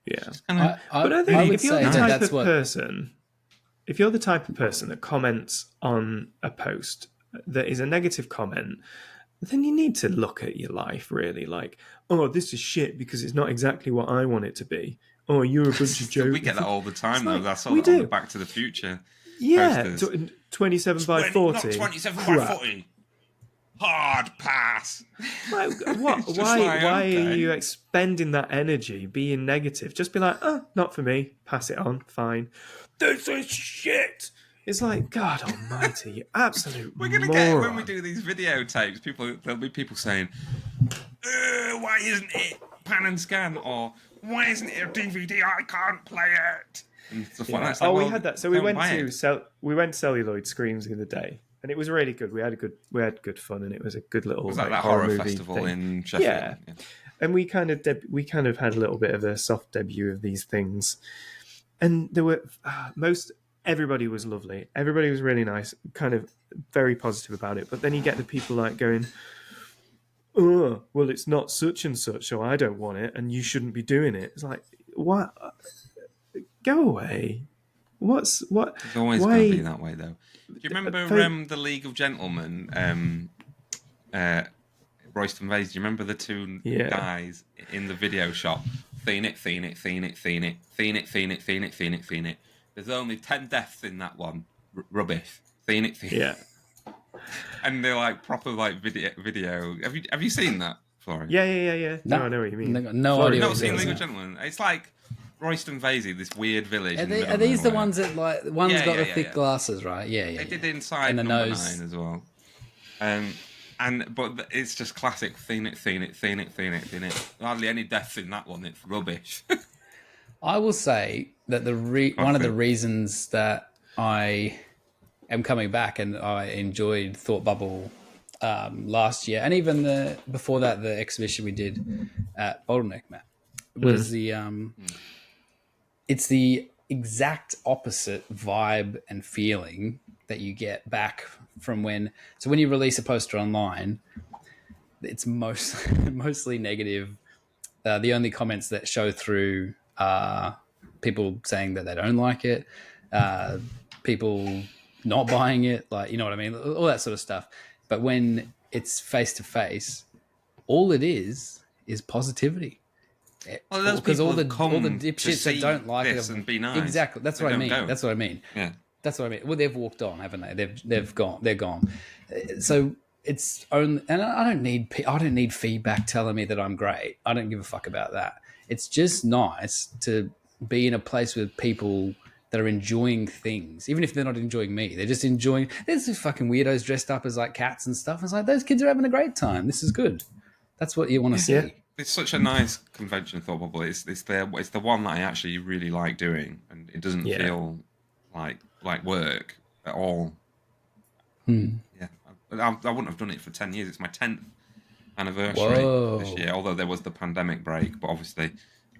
but I think if you're the type of person, if you're the type of person that comments on a post that is a negative comment, then you need to look at your life really like, oh, this is shit because it's not exactly what I want it to be. Oh, you're a bunch of jokes. We get that all the time, though. That's all we on do. the Back to the Future. Yeah, 27 by 40. Not 27 by 40. hard pass. Like, what? It's just Why? like, Why okay. are you expending that energy being negative? Just be like, oh, not for me. Pass it on. Fine. This is shit. It's like, God Almighty, you absolute We're gonna moron. get when we do these videotapes. There'll be people saying, "Why isn't it pan and scan?" or "Why isn't it a DVD? I can't play it." And stuff like that. It's like, we well, had that. So we don't went buy to it. we went to Celluloid Screams the other day, and it was really good. We had good fun, and it was a good little Was that like, horror movie festival thing. in Sheffield? Yeah. And we kind of had a little bit of a soft debut of these things, and there were everybody was lovely. Everybody was really nice, kind of very positive about it. But then you get the people like going, "Oh, well, it's not such and such, so I don't want it, and you shouldn't be doing it." It's like, what? Go away. What? It's always Why? going to be that way, though. Do you remember the League of Gentlemen? Royston Vase. Do you remember the two guys in the video shop? Theen it. There's only 10 deaths in that one. Rubbish. Theen it. Yeah. And they're like proper like video. Have you seen that, Florey? Yeah. No, I know what you mean. No idea. You've what not seen it League is. of Gentlemen? It's like Royston Vasey, this weird village. Are these the ones that like one's got the thick glasses, right? Yeah. They did Inside and the number nose 9 as well. But it's just classic. Theen it. Hardly any deaths in that one. It's rubbish. I will say that one of the reasons that I am coming back and I enjoyed Thought Bubble last year, and even before that, the exhibition we did at Bottleneck, Matt, was it's the exact opposite vibe and feeling that you get back from when you release a poster online, it's mostly negative. The only comments that show through are people saying that they don't like it, people not buying it, like, you know what I mean, all that sort of stuff. But when it's face to face, all it is positivity. Well, because all the dipshits dipshits that don't like it and be nice. Exactly. That's what I mean. Go. That's what I mean. Yeah. That's what I mean. Well, they've walked on, haven't they? They've gone. They're gone. So it's only, and I don't need feedback telling me that I'm great. I don't give a fuck about that. It's just nice to be in a place with people that are enjoying things, even if they're not enjoying me. They're just enjoying. There's these fucking weirdos dressed up as like cats and stuff. It's like, those kids are having a great time. This is good. That's what you want to see. Yeah. It's such a nice convention, Thought Bubble. It's the one that I actually really like doing, and it doesn't feel like work at all. Yeah, I wouldn't have done it for 10 years. It's my 10th anniversary this year, although there was the pandemic break, but obviously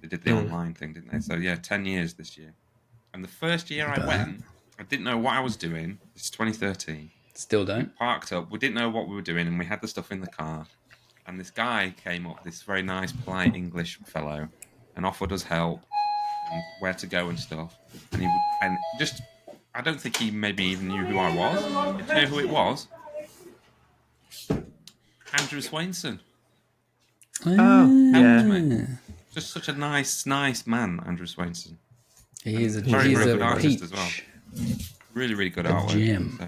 they did the online thing, didn't they? So yeah, 10 years this year. And the first year I went, I didn't know what I was doing. This is 2013. Still don't. We parked up. We didn't know what we were doing, and we had the stuff in the car. And this guy came up, this very nice, polite English fellow, and offered us help and where to go and stuff. And I don't think he maybe even knew who I was. Do you know who it was? Andrew Swainson. Oh, Me. Just such a nice man, Andrew Swainson. He's a good artist peach. as well. Really, really good artwork. Gem. So.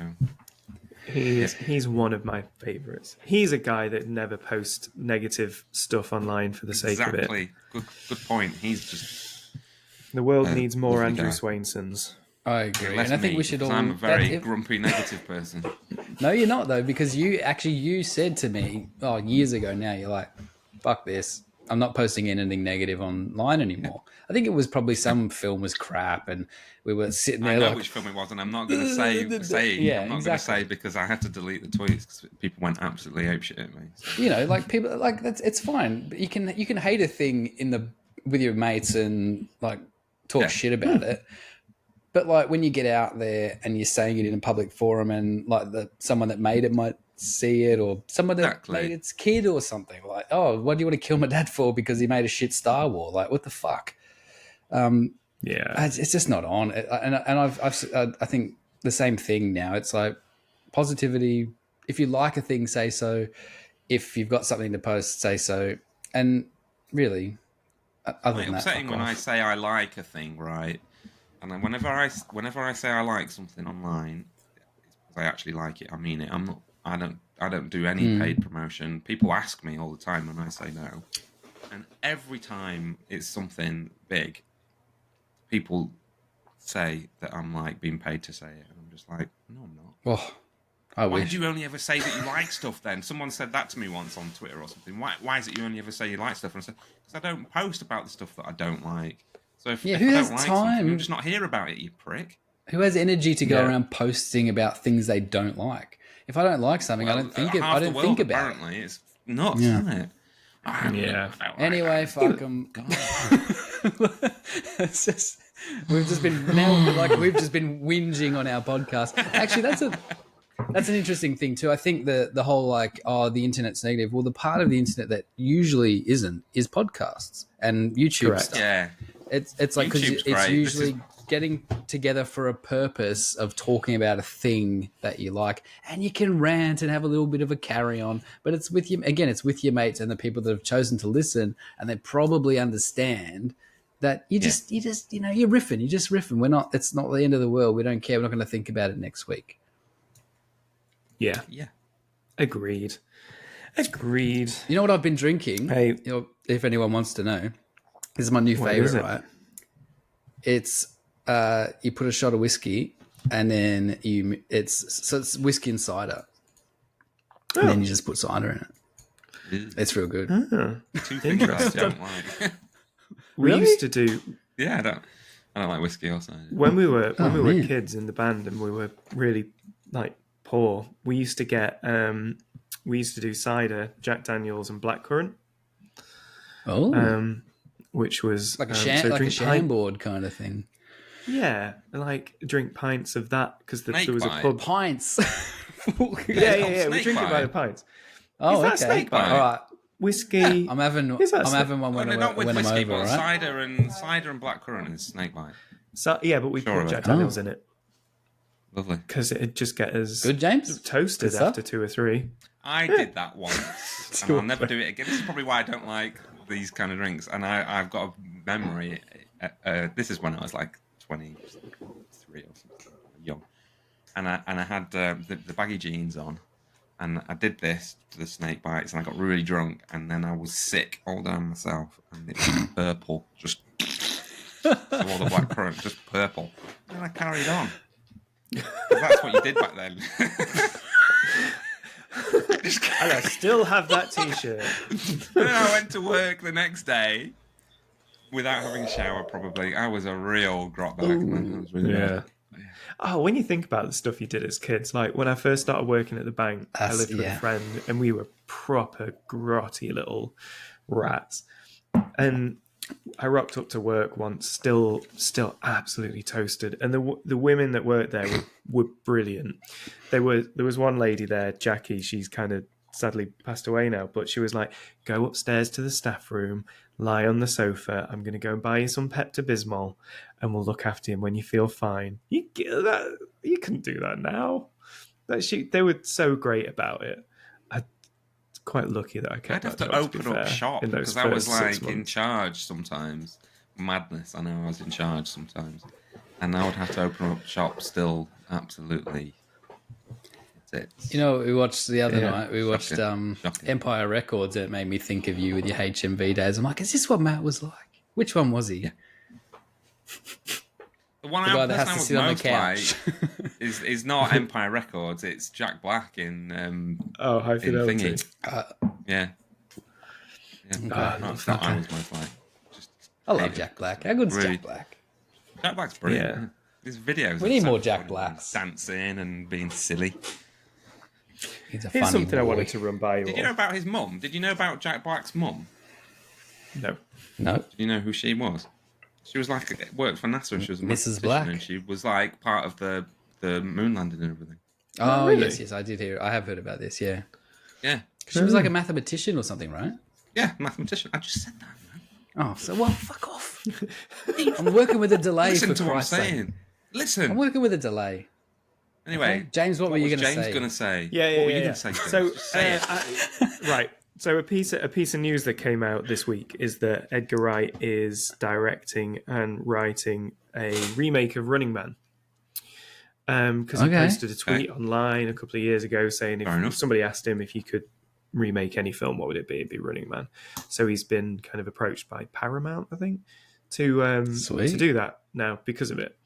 He's one of my favourites. He's a guy that never posts negative stuff online for the sake of it. Exactly. Good point. He's just... The world needs more Andrew guy. Swainsons. I agree. And I think we should all... I'm a very grumpy, negative person. No, you're not, though, because you said to me, years ago now, you're like, fuck this. I'm not posting anything negative online anymore. I think it was probably some film was crap, and we were sitting there. I know like, which film it was, and I'm not going to say. I'm not going to say because I had to delete the tweets because people went absolutely apeshit at me. So. You know, like people, like it's fine. But you can hate a thing with your mates and like talk shit about it. But like when you get out there and you're saying it in a public forum, and like someone that made it might see it, or someone that made its kid or something, like, oh, what do you want to kill my dad for because he made a shit Star Wars? Like, what the fuck? It's just not on. And I think the same thing now. It's like positivity. If you like a thing, say so. If you've got something to post, say so. And really, other than that, upsetting when I say I like a thing, right? And then whenever I say I like something online, it's because I actually like it. I mean it. I I don't do any paid promotion. People ask me all the time, and I say no. And every time it's something big, people say that I'm like being paid to say it, and I'm just like, no, I'm not. Oh, I Why wish. do you only ever say that you like stuff then? Someone said that to me once on Twitter or something. Why is it you only ever say you like stuff? And I said, because I don't post about the stuff that I don't like. So if who I has don't like time? something, you'll just not hear about it, you prick. Who has energy to go around posting about things they don't like? If I don't like something, I don't think about it. Apparently, it's nuts, isn't it? Yeah. Anyway, fuck them. It's just we've just been whinging on our podcast. Actually, that's an interesting thing too. I think the whole the internet's negative. Well, the part of the internet that usually isn't is podcasts and YouTube stuff. Yeah, it's like because it's usually getting together for a purpose of talking about a thing that you like, and you can rant and have a little bit of a carry on, but it's with you again. It's with your mates and the people that have chosen to listen, and they probably understand that you're riffing. You're just riffing. It's not the end of the world. We don't care. We're not going to think about it next week. Yeah. Agreed. You know what I've been drinking? Hey, if anyone wants to know, this is my new favorite. Right? It's you put a shot of whiskey, and then it's whiskey and cider, and then you just put cider in it. It's real good. Two things I don't like. We used to do. Yeah, I don't like whiskey or cider. When we were kids in the band and we were really like poor, we used to do cider, Jack Daniels, and blackcurrant. Oh, which was like a Chambord kind of thing. Yeah, like drink pints of that because there was a pub. Pints. yeah. We drink it by the pints. Oh, is that okay. snake bite? All right. Whiskey. Yeah, I'm having one when I'm not with over. whiskey, but Right? cider and blackcurrant is snake bite. So yeah, but we put Jack Daniels in it. Lovely. Because it'd just get us good, James. Toasted after 2 or 3. I did that once, and I'll never do it again. This is probably why I don't like these kind of drinks. And I've got a memory. This is when I was like 23 or something, young, and I had the baggy jeans on, and I did this to the snake bites, and I got really drunk, and then I was sick all down myself, and it was purple, just so all the blackcurrant, just purple, and I carried on. That's what you did back then. And I still have that T-shirt. And I went to work the next day without having a shower. Probably, I was a real drop back. Really bad. Oh, when you think about the stuff you did as kids, like when I first started working at the bank, I lived with a friend, and we were proper grotty little rats. And I rocked up to work once, still absolutely toasted, and the women that worked there were brilliant. There was one lady there, Jackie. She's kind of sadly passed away now, but she was like, "Go upstairs to the staff room, lie on the sofa. I'm going to go and buy you some Pepto-Bismol, and we'll look after you when you feel fine." You couldn't do that now. They were so great about it. Quite lucky that I kept. I'd have to open up shop because I was like in charge sometimes. Madness. I know I was in charge sometimes, and I would have to open up shop still. Absolutely. That's it. You know, we watched the other night. We watched Empire Records, and it made me think of you with your HMV days. I'm like, is this what Matt was like? Which one was he? Yeah. The guy that has to sit on the couch is not Empire Records. It's Jack Black in High Fidelity. Yeah. That's what I was most like. I love Jack Black. How good's Jack Black? Jack Black's brilliant. Yeah. His videos. We need more Jack Blacks. Dancing and being silly. Here's something boy. I wanted to run by you. Did you know about his mum? Did you know about Jack Black's mum? No. Did you know who she was? She was worked for NASA. She was a Mrs. Black, and she was like part of the moon landing and everything. Oh, really? Yes, I did hear. I have heard about this. Yeah. She was like a mathematician or something, right? Yeah, mathematician. I just said that, man. Oh, so fuck off. I'm working with a delay. Listen for to what I'm saying. Sake. Listen. I'm working with a delay. Anyway, okay. James, what were you going to say? James going to say? Yeah. What were you going to say? So, right. So a piece of news that came out this week is that Edgar Wright is directing and writing a remake of Running Man. because he posted a tweet online a couple of years ago saying if somebody asked him if he could remake any film, what would it be? It'd be Running Man. So he's been kind of approached by Paramount, I think, to do that now because of it.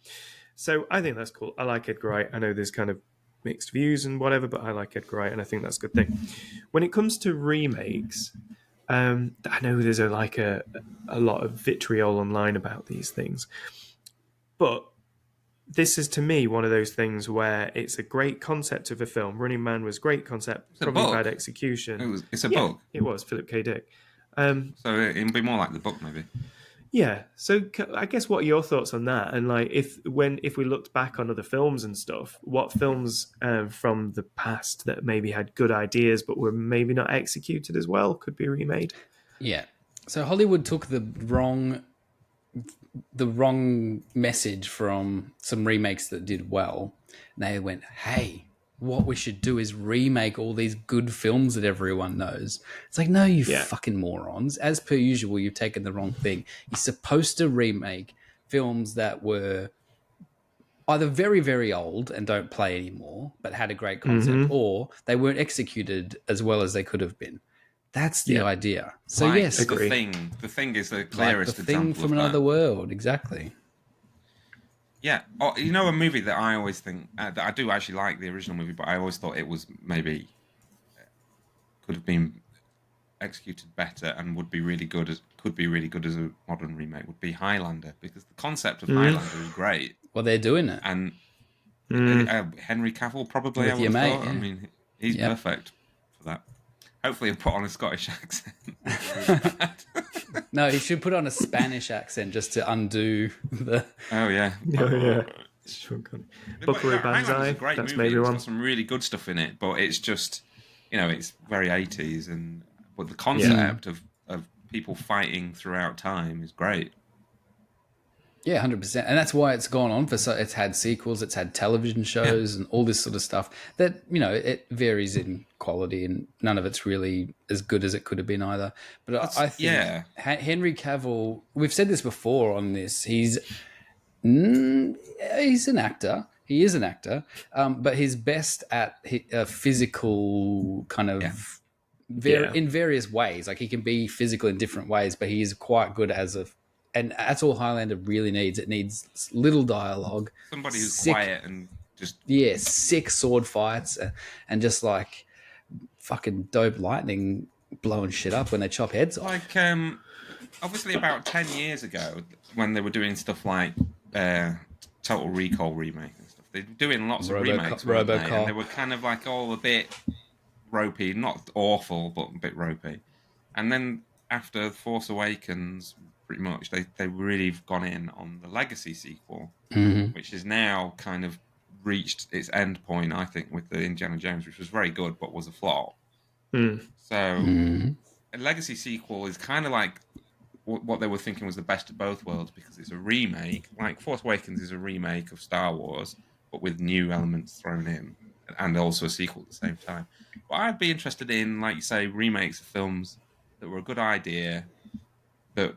So I think that's cool. I like Edgar Wright. I know there's kind of mixed views and whatever, but I like Edgar Wright, and I think that's a good thing. When it comes to remakes, I know there's a lot of vitriol online about these things, but this is to me one of those things where it's a great concept of a film. Running Man was great concept, probably bad execution. It's a book. It was Philip K. Dick. So it'd be more like the book, maybe. Yeah. So I guess what are your thoughts on that? And like, if we looked back on other films and stuff, what films from the past that maybe had good ideas but were maybe not executed as well could be remade? Yeah. So Hollywood took the wrong message from some remakes that did well. And they went, hey, what we should do is remake all these good films that everyone knows. It's like, no, you fucking morons. As per usual, you've taken the wrong thing. You're supposed to remake films that were either very, very old and don't play anymore, but had a great concept, or they weren't executed as well as they could have been. That's the idea. So like yes, The Thing is the clearest the Thing example from of another that. world, exactly. Yeah, a movie that I always think that I do actually like the original movie, but I always thought it was maybe could have been executed better and could be really good as a modern remake. Would be Highlander, because the concept of Highlander is great. Well, they're doing it, and Henry Cavill probably. With I would your have mate, thought. yeah. I mean, he's perfect for that. Hopefully, he'll put on a Scottish accent. No, he should put on a Spanish accent just to undo the. Oh yeah. Buckaroo Banzai. Great That's movie. maybe It's one. got some really good stuff in it, but it's just, it's very 80s, but the concept of people fighting throughout time is great. Yeah, 100%, and that's why it's gone on for so. It's had sequels, it's had television shows, and all this sort of stuff. That it varies in quality, and none of it's really as good as it could have been either. But I think Henry Cavill. We've said this before on this. He's an actor. He is an actor, but he's best at physical kind of in various ways. Like he can be physical in different ways, but he is quite good as a. And that's all Highlander really needs. It needs little dialogue. Somebody who's quiet and just... Yeah, sick sword fights and just like fucking dope lightning blowing shit up when they chop heads off. Like, obviously about 10 years ago, when they were doing stuff like Total Recall remake and stuff, they were doing lots of remakes, weren't they? And they were kind of like all a bit ropey. Not awful, but a bit ropey. And then after Force Awakens... pretty much, they really have gone in on the Legacy sequel, which is now kind of reached its end point, I think, with the Indiana Jones, which was very good but was a flop. So a Legacy sequel is kind of like what they were thinking was the best of both worlds, because it's a remake. Like Force Awakens is a remake of Star Wars, but with new elements thrown in, and also a sequel at the same time. But I'd be interested in, like you say, remakes of films that were a good idea, that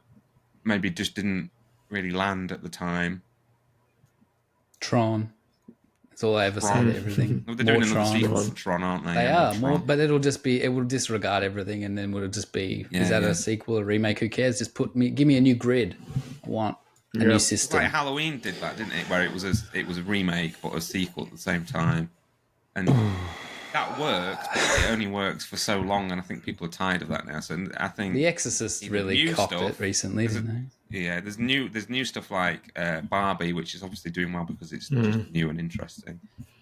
maybe just didn't really land at the time. Tron. That's all I ever say to everything. No, they're doing another sequel for Tron, aren't they? They are, but it will disregard everything, and then it'll just be, is that a sequel, a remake? Who cares? Just give me a new grid. I want a new system. Like Halloween did that, didn't it? Where it was a remake, but a sequel at the same time. And that works, but it only works for so long, and I think people are tired of that now. So I think The Exorcist really copped it recently, didn't they? Yeah, there's new stuff like Barbie, which is obviously doing well because it's just new and interesting.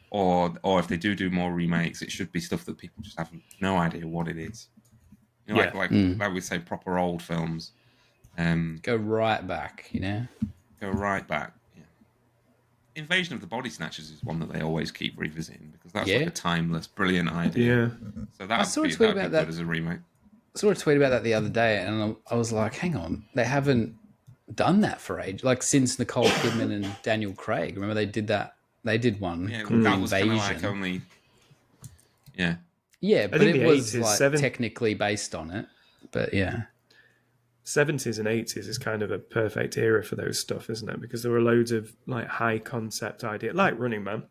Or if they do more remakes, it should be stuff that people just have no idea what it is. Like we say, proper old films. Go right back, Go right back. Invasion of the Body Snatchers is one that they always keep revisiting, because that's like a timeless, brilliant idea. Yeah. So that'd be good as a remake. I saw a tweet about that the other day, and I was like, hang on, they haven't done that for age, like since Nicole Kidman and Daniel Craig. Remember they did that? They did one called that was Invasion. like only, yeah, but it was like technically based on it. But yeah. 70s and 80s is kind of a perfect era for those stuff, isn't it? Because there were loads of like high concept idea, like Running Man.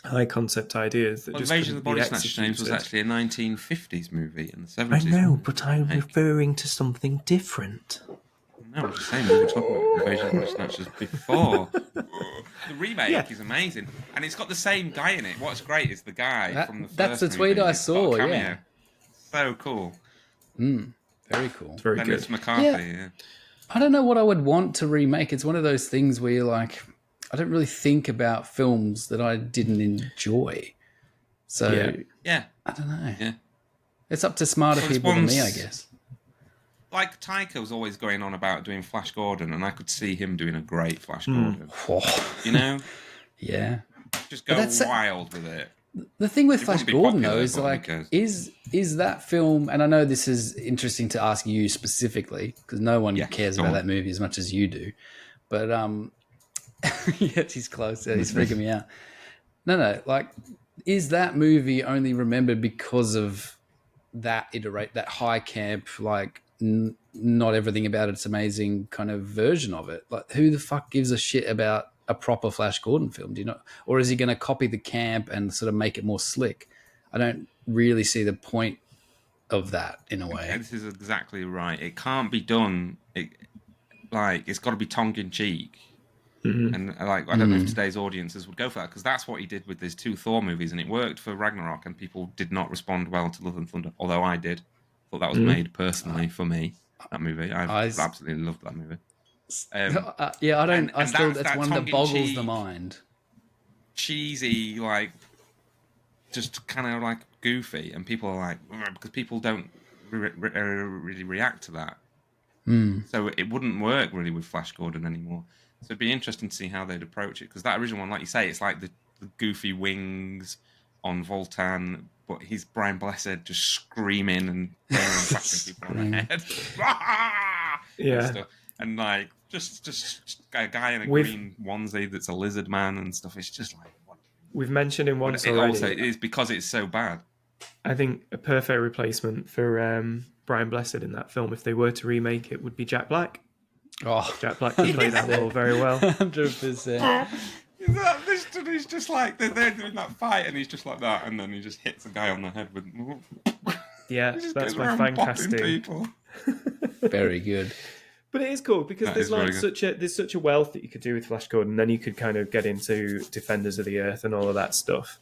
high concept ideas that Well, just Invasion of couldn't the be Body Snatchers, James, was executed. actually a 1950s movie in the 70s. I know, but I'm referring to something different. No, I'm just saying we were talking about Invasion of the Body Snatchers before. The remake is amazing, and it's got the same guy in it. What's great is the guy from the first That's the tweet movie. I It's got a saw. cameo. Yeah, So cool. very cool. It's very Dennis good. McCarthy. Yeah. I don't know what I would want to remake. It's one of those things where you're like, I don't really think about films that I didn't enjoy. So Yeah. I don't know. Yeah. It's up to smarter people than me, I guess. Like Taika was always going on about doing Flash Gordon, and I could see him doing a great Flash Gordon. You know? Yeah. Just go wild with it. The thing with Flash Gordon, popular, though, is like, is that film, and I know this is interesting to ask you specifically, because no one cares about that movie as much as you do, but yes, he's close. He's freaking me out. No, like, is that movie only remembered because of that high camp, like, not everything about it's amazing kind of version of it? Like, who the fuck gives a shit about a proper Flash Gordon film? Do you know? Or is he going to copy the camp and sort of make it more slick? I don't really see the point of that in a way. Yeah, this is exactly right. It can't be done. It's got to be tongue in cheek. And I don't know if today's audiences would go for that, because that's what he did with his 2 Thor movies, and it worked for Ragnarok, and people did not respond well to Love and Thunder, although I did. Thought that was made personally for me. That movie, I absolutely loved that movie. I don't. That's one that boggles the mind. Cheesy, like, just kind of like goofy, and people are like, because people don't really react to that. So it wouldn't work really with Flash Gordon anymore. So it'd be interesting to see how they'd approach it, because that original one, like you say, it's like the goofy wings on Voltan, but he's Brian Blessed just screaming and clapping people on the head. And like just a guy in a green onesie that's a lizard man and stuff. It's just like, what? We've mentioned him once it already. Also, it is because it's so bad. I think a perfect replacement for Brian Blessed in that film, if they were to remake it, would be Jack Black. Oh, Jack Black can play that role very well. 100%. He's just like, they're doing that fight, and he's just like that, and then he just hits a guy on the head with. Yeah, that's my fan casting. Very good. But it is cool because there's such a wealth that you could do with Flash Gordon. Then you could kind of get into Defenders of the Earth and all of that stuff.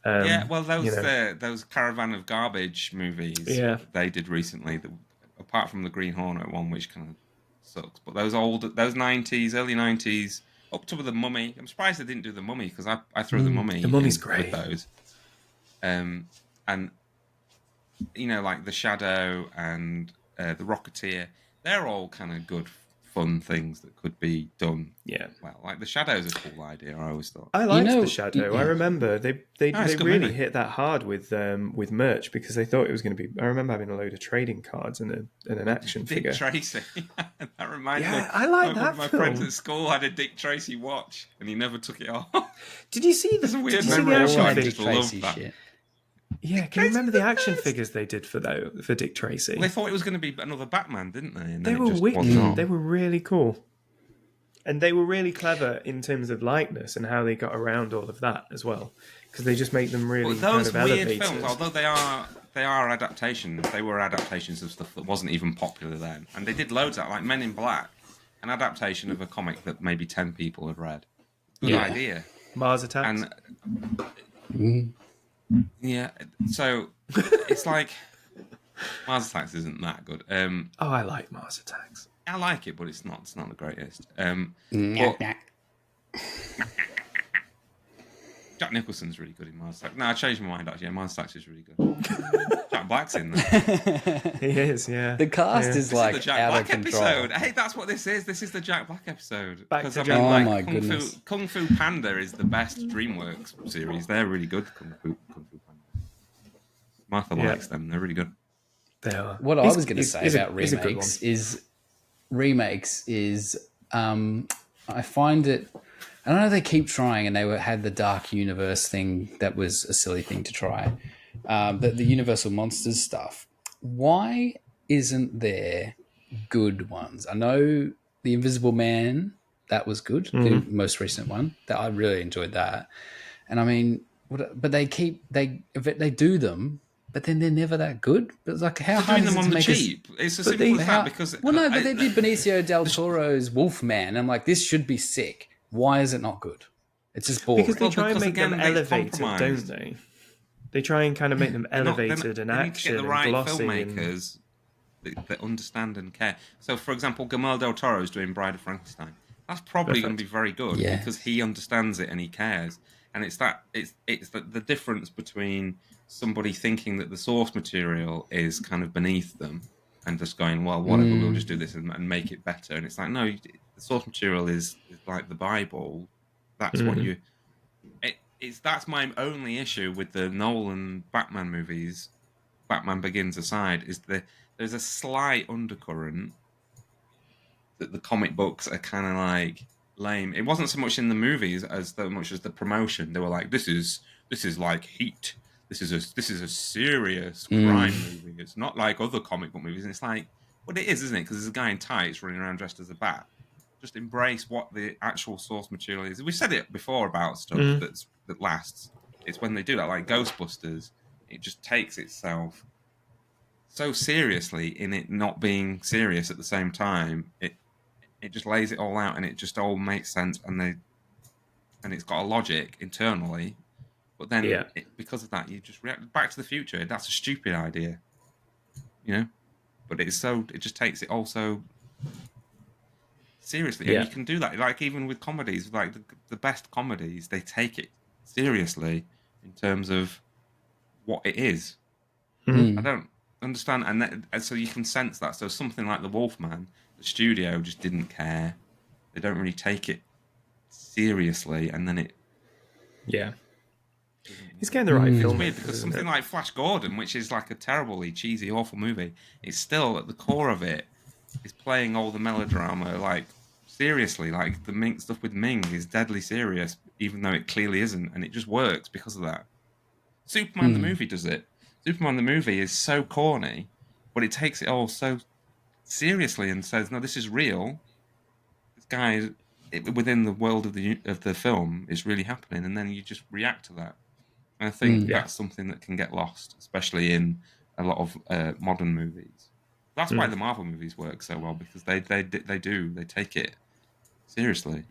Those Caravan of Garbage movies they did recently, apart from the Green Hornet one, which kind of sucks, but those 90s, early 90s, up to The Mummy. I'm surprised they didn't do The Mummy, because I throw The Mummy. The Mummy's great. With those. And, like The Shadow and The Rocketeer, they're all kind of good, fun things that could be done. Yeah. Well, like The Shadow's a cool idea, I always thought. I liked The Shadow. I remember they really hit that hard with merch, because they thought it was going to be. I remember having a load of trading cards and an action figure. Dick Tracy. That reminds me. I like that. My friends at school had a Dick Tracy watch, and he never took it off. Did you see the action figure? Yeah, can you remember the action figures they did for Dick Tracy? Well, they thought it was going to be another Batman, didn't they? And they were wicked. They were really cool. And they were really clever in terms of likeness and how they got around all of that as well. Because they just make them really kind of elevated. Those weird films, although they are adaptations, they were adaptations of stuff that wasn't even popular then. And they did loads of that, like Men in Black, an adaptation of a comic that maybe 10 people had read. Good idea. Mars Attacks. And... Yeah, so it's like Mars Attacks isn't that good. I like Mars Attacks. I like it, but it's not the greatest. Jack Nicholson's really good in Mars Attacks. No, I changed my mind actually. Yeah, Mars Attacks is really good. Jack Black's in there. He is, yeah. The cast is like the Jack out Black of control. Episode. Hey, that's what this is. This is the Jack Black episode. My goodness. Kung Fu Panda is the best DreamWorks series. They're really good. Kung Fu Panda. Martha likes them. They're really good. They are. What I was going to say about remakes is I find it. I know they keep trying, and they had the Dark Universe thing that was a silly thing to try. But the Universal Monsters stuff, why isn't there good ones? I know the Invisible Man, that was good, the most recent one. That I really enjoyed that. And I mean, But they do them, but then they're never that good. But it's like, how They're hard doing is them it on to the make cheap. It's as simple as that because well, no, but they did Benicio del Toro's Wolfman. I'm like, this should be sick. Why is it not good? It's just boring. Because they try and make them again, it's elevated, don't compromised. they? They try and kind of make them elevated and They need to action get the and right glossy. filmmakers that understand and care. So, for example, Guillermo del Toro is doing Bride of Frankenstein. That's probably going to be very good because he understands it and he cares. And it's the difference between somebody thinking that the source material is kind of beneath them and just going, well, whatever, we'll just do this and make it better. And it's like, no, the source material is like the Bible. That's what you. That's my only issue with the Nolan Batman movies. Batman Begins aside, is there's a slight undercurrent that the comic books are kind of like lame. It wasn't so much in the movies as much as the promotion. They were like, this is like Heat. This is a serious crime movie. It's not like other comic book movies. And it's like, well, it is, isn't it? Because there's a guy in tights running around dressed as a bat. Just embrace what the actual source material is. We've said it before about stuff that lasts. It's when they do that, like Ghostbusters. It just takes itself so seriously in it not being serious at the same time. It just lays it all out and it just all makes sense and it's got a logic internally. But then because of that, you just react. Back to the Future. That's a stupid idea, But it just takes it all so seriously, and you can do that. Like even with comedies, like the best comedies, they take it seriously in terms of what it is. I don't understand, and so you can sense that. So something like The Wolfman, the studio just didn't care. They don't really take it seriously, and then he's getting the right film. It's weird because something like Flash Gordon, which is like a terribly cheesy, awful movie, it's still at the core of it is playing all the melodrama like seriously. Like the Ming stuff with Ming is deadly serious, even though it clearly isn't, and it just works because of that. Superman the movie does it. Superman the movie is so corny, but it takes it all so seriously and says, "No, this is real. This guy within the world of the film is really happening," and then you just react to that. And I think that's something that can get lost, especially in a lot of modern movies. That's why the Marvel movies work so well, because they take it seriously.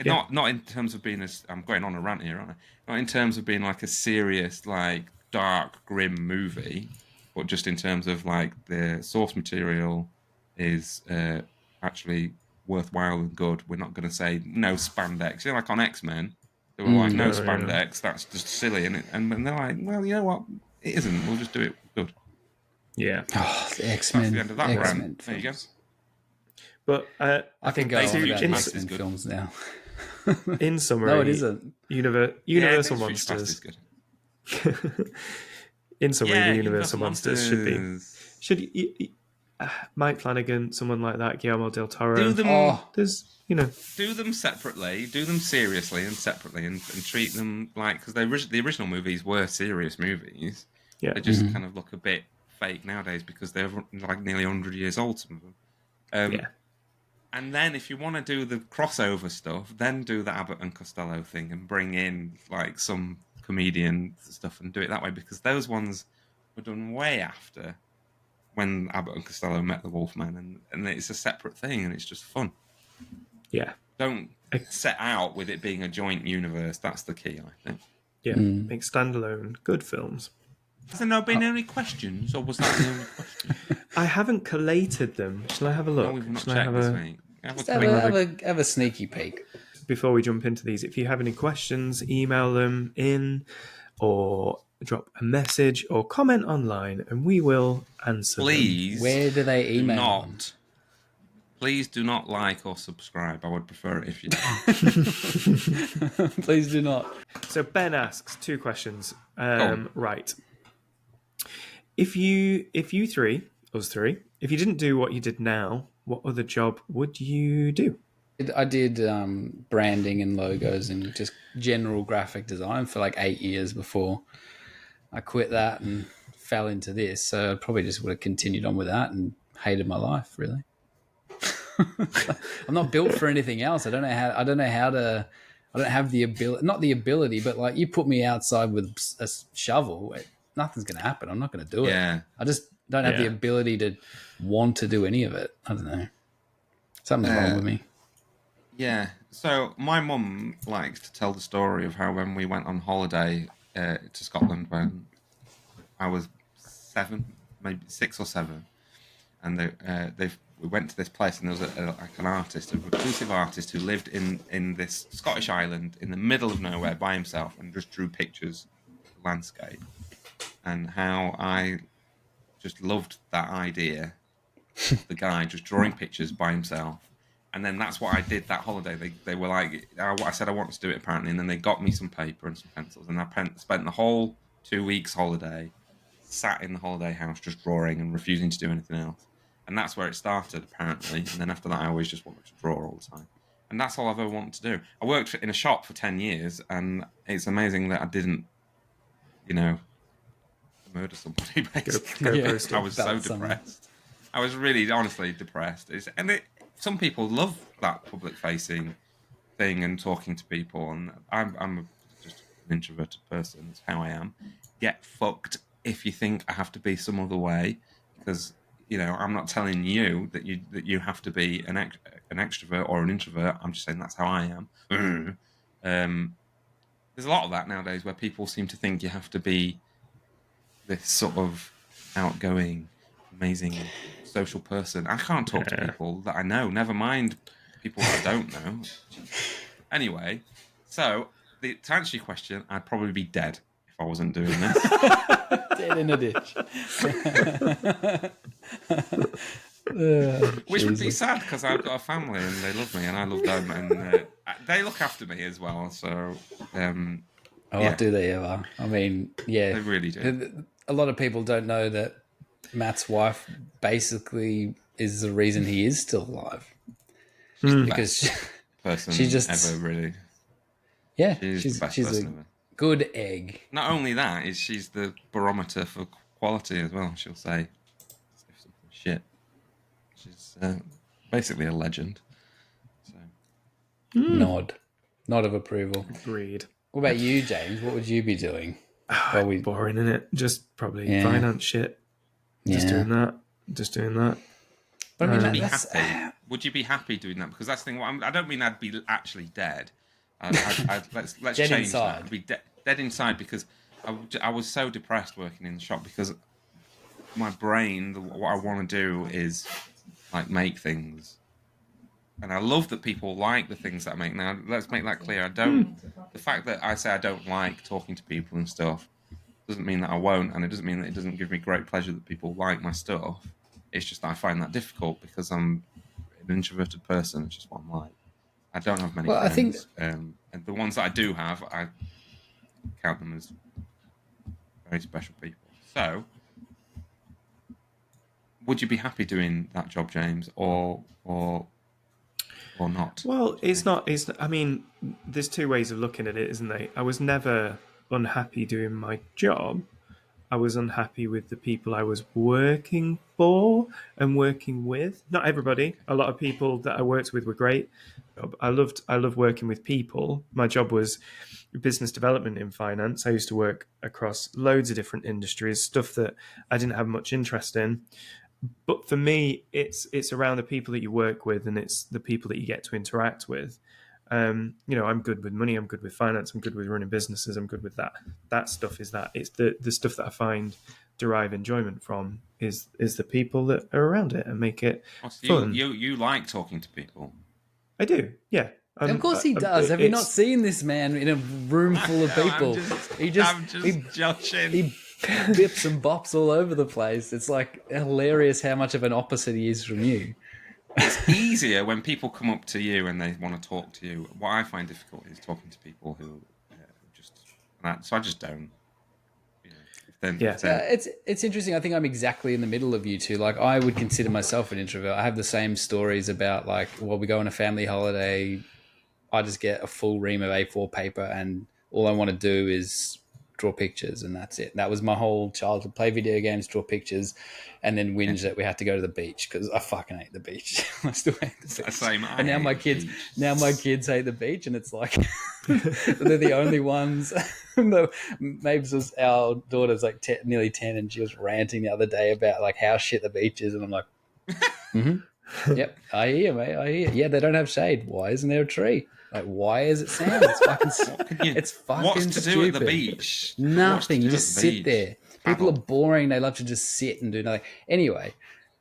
Not in terms of being I'm going on a rant here, aren't I? Not in terms of being like a serious, like dark, grim movie, but just in terms of like the source material is actually worthwhile and good. We're not going to say no spandex. Like on X-Men, they were like no spandex. That's just silly, and they're like, well, you know what? It isn't. We'll just do it good. Yeah. Oh, the X-Men. That's the end of that rant. There you go. But I can go on about X-Men films now. In summary, no, it isn't. Universal Monsters. In summary, the Universal Monsters should be Mike Flanagan, someone like that, Guillermo del Toro. Do them. Do them separately. Do them seriously and separately, and treat them like because the original movies were serious movies. Yeah, they just kind of look a bit fake nowadays because they're like nearly 100 years old. Some of them. And then if you want to do the crossover stuff, then do the Abbott and Costello thing and bring in like some comedian stuff and do it that way, because those ones were done way after when Abbott and Costello met the Wolfman, and it's a separate thing and it's just fun. Yeah. Don't set out with it being a joint universe. That's the key, I think. Yeah. Make standalone good films. Has there been any questions, or was that the only question? I haven't collated them. Shall I have a look? No, we've not Shall checked this week. Have a sneaky peek. Before we jump into these, if you have any questions, email them in or drop a message or comment online and we will answer Please. them. Where do they email them? Please do not like or subscribe. I would prefer it if you did. Please do not. So Ben asks 2 questions. Right. If you three, us three, if you didn't do what you did now, what other job would you do? I did branding and logos and just general graphic design for like 8 years before I quit that and fell into this. So I probably just would have continued on with that and hated my life, really. I'm not built for anything else. I don't know how to I don't have the ability, not the ability, but like you put me outside with a shovel, nothing's going to happen. I'm not going to do it. Yeah. I just don't have the Yeah. ability to want to do any of it. I don't know. Something's wrong with me. Yeah. So my mum likes to tell the story of how when we went on holiday to Scotland when I was 7, maybe 6 or 7, and we went to this place and there was like an artist, a reclusive artist who lived in this Scottish island in the middle of nowhere by himself and just drew pictures of the landscape, and how I just loved that idea. The guy just drawing pictures by himself. And then that's what I did that holiday. They were like, I said I wanted to do it apparently, and then they got me some paper and some pencils, and I spent the whole 2 weeks holiday sat in the holiday house just drawing and refusing to do anything else. And that's where it started apparently. And then after that, I always just wanted to draw all the time, and that's all I've ever wanted to do. I worked in a shop for 10 years, and it's amazing that I didn't, murder somebody. Basically, I was so depressed. I was really, honestly depressed. Some people love that public-facing thing and talking to people, and I'm just an introverted person. That's how I am. Get fucked if you think I have to be some other way, because I'm not telling you that you have to be an extrovert or an introvert. I'm just saying that's how I am. There's a lot of that nowadays where people seem to think you have to be this sort of outgoing, amazing social person. I can't talk to people that I know, never mind people that I don't know. Anyway, so to answer your question, I'd probably be dead if I wasn't doing this. Dead in a ditch. Which would be sad because I've got a family and they love me and I love them, and they look after me as well. So, do they ever? I mean, yeah, they really do. A lot of people don't know that Matt's wife basically is the reason he is still alive. Because She just ever really. Yeah, she's the best person ever. Good egg. Not only that, is she's the barometer for quality as well. She'll say if something's shit. She's basically a legend. So. Nod of approval. Agreed. What about you, James? What would you be doing? Boring, isn't it? Just probably finance shit. Just doing that. But I mean, would you be happy doing that? Because that's the thing. I don't mean I'd be actually dead. Let's dead change inside. that. I'd be dead inside because I was so depressed working in the shop because my brain, what I want to do is like make things. And I love that people like the things that I make. Now, let's make that clear. The fact that I say I don't like talking to people and stuff doesn't mean that I won't, and it doesn't mean that it doesn't give me great pleasure that people like my stuff. It's just that I find that difficult because I'm an introverted person. It's just what I'm like. I don't have many friends. I think... and the ones that I do have, I count them as very special people. So, would you be happy doing that job, James, or not? Well, it's not. I mean, there's two ways of looking at it, isn't there? I was never unhappy doing my job. I was unhappy with the people I was working for and working with. Not everybody. A lot of people that I worked with were great. I loved working with people. My job was business development in finance. I used to work across loads of different industries, stuff that I didn't have much interest in. But for me, it's around the people that you work with, and it's the people that you get to interact with. I'm good with money. I'm good with finance. I'm good with running businesses. I'm good with that. That stuff is that. It's the stuff that I find derive enjoyment from is the people that are around it and make it fun. You like talking to people. I do. Yeah. Of course he does. Have you not seen this man in a room full of people? I'm just joshing. He bips and bops all over the place. It's like hilarious how much of an opposite he is from you. It's easier when people come up to you and they want to talk to you. What I find difficult is talking to people who so I just don't. It's interesting. I think I'm exactly in the middle of you two. Like, I would consider myself an introvert. I have the same stories about, like, we go on a family holiday. I just get a full ream of A4 paper, and all I want to do is draw pictures, and that's it. That was my whole childhood: play video games, draw pictures, and then whinge that we had to go to the beach because I fucking hate the beach. I still hate the beach. Same. And now my kids hate the beach, and it's like they're the only ones. Mabes was our daughter's like nearly 10, and she was ranting the other day about like how shit the beach is, and I'm like, yep, I hear, mate. I hear. Yeah, they don't have shade. Why isn't there a tree? Like, why is it sand? It's fucking. It's fucking. What's to stupid. do at the beach? Nothing. You just sit there. People are boring. They love to just sit and do nothing. Anyway,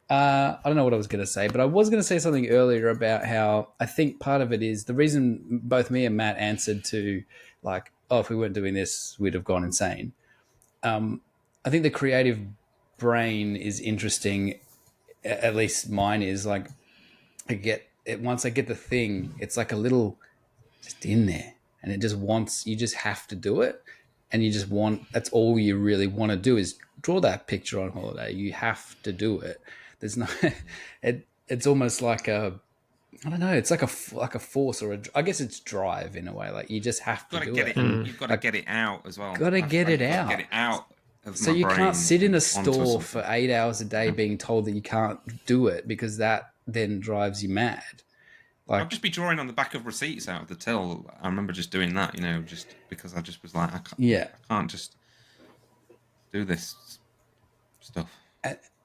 I don't know what I was going to say, but I was going to say something earlier about how I think part of it is the reason both me and Matt answered to like, oh, if we weren't doing this, we'd have gone insane. I think the creative brain is interesting. At least mine is like, I get it once I get the thing, it's like a little just in there, and it just wants, you just have to do it, and you just want, that's all you really want to do is draw that picture on holiday. You have to do it. There's no, it's almost like a, I don't know, it's like a force or I guess it's drive in a way. Like you just have to do it. You've got to get it out as well. Got to get it out. Get it out. So you can't sit in a store for 8 hours a day being told that you can't do it, because that then drives you mad. Like, I'd just be drawing on the back of receipts out of the till. I remember just doing that, just because I just was like, I can't just do this stuff.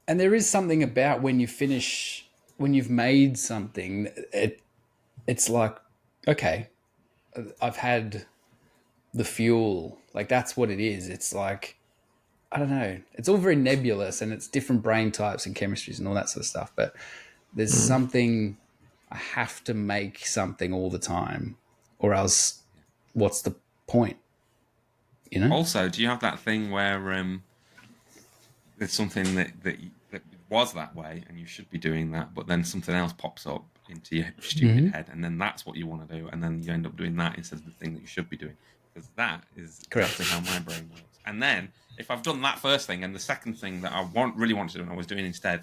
And there is something about when you finish, when you've made something, it's like, okay, I've had the fuel. Like that's what it is. It's like, I don't know. It's all very nebulous, and it's different brain types and chemistries and all that sort of stuff. But there's something, I have to make something all the time, or else what's the point? Also, do you have that thing where there's something that was that way and you should be doing that, but then something else pops up into your stupid head, and then that's what you want to do, and then you end up doing that instead of the thing that you should be doing? Because that is exactly how my brain works. And then if I've done that first thing and the second thing that I really want to do and I was doing instead,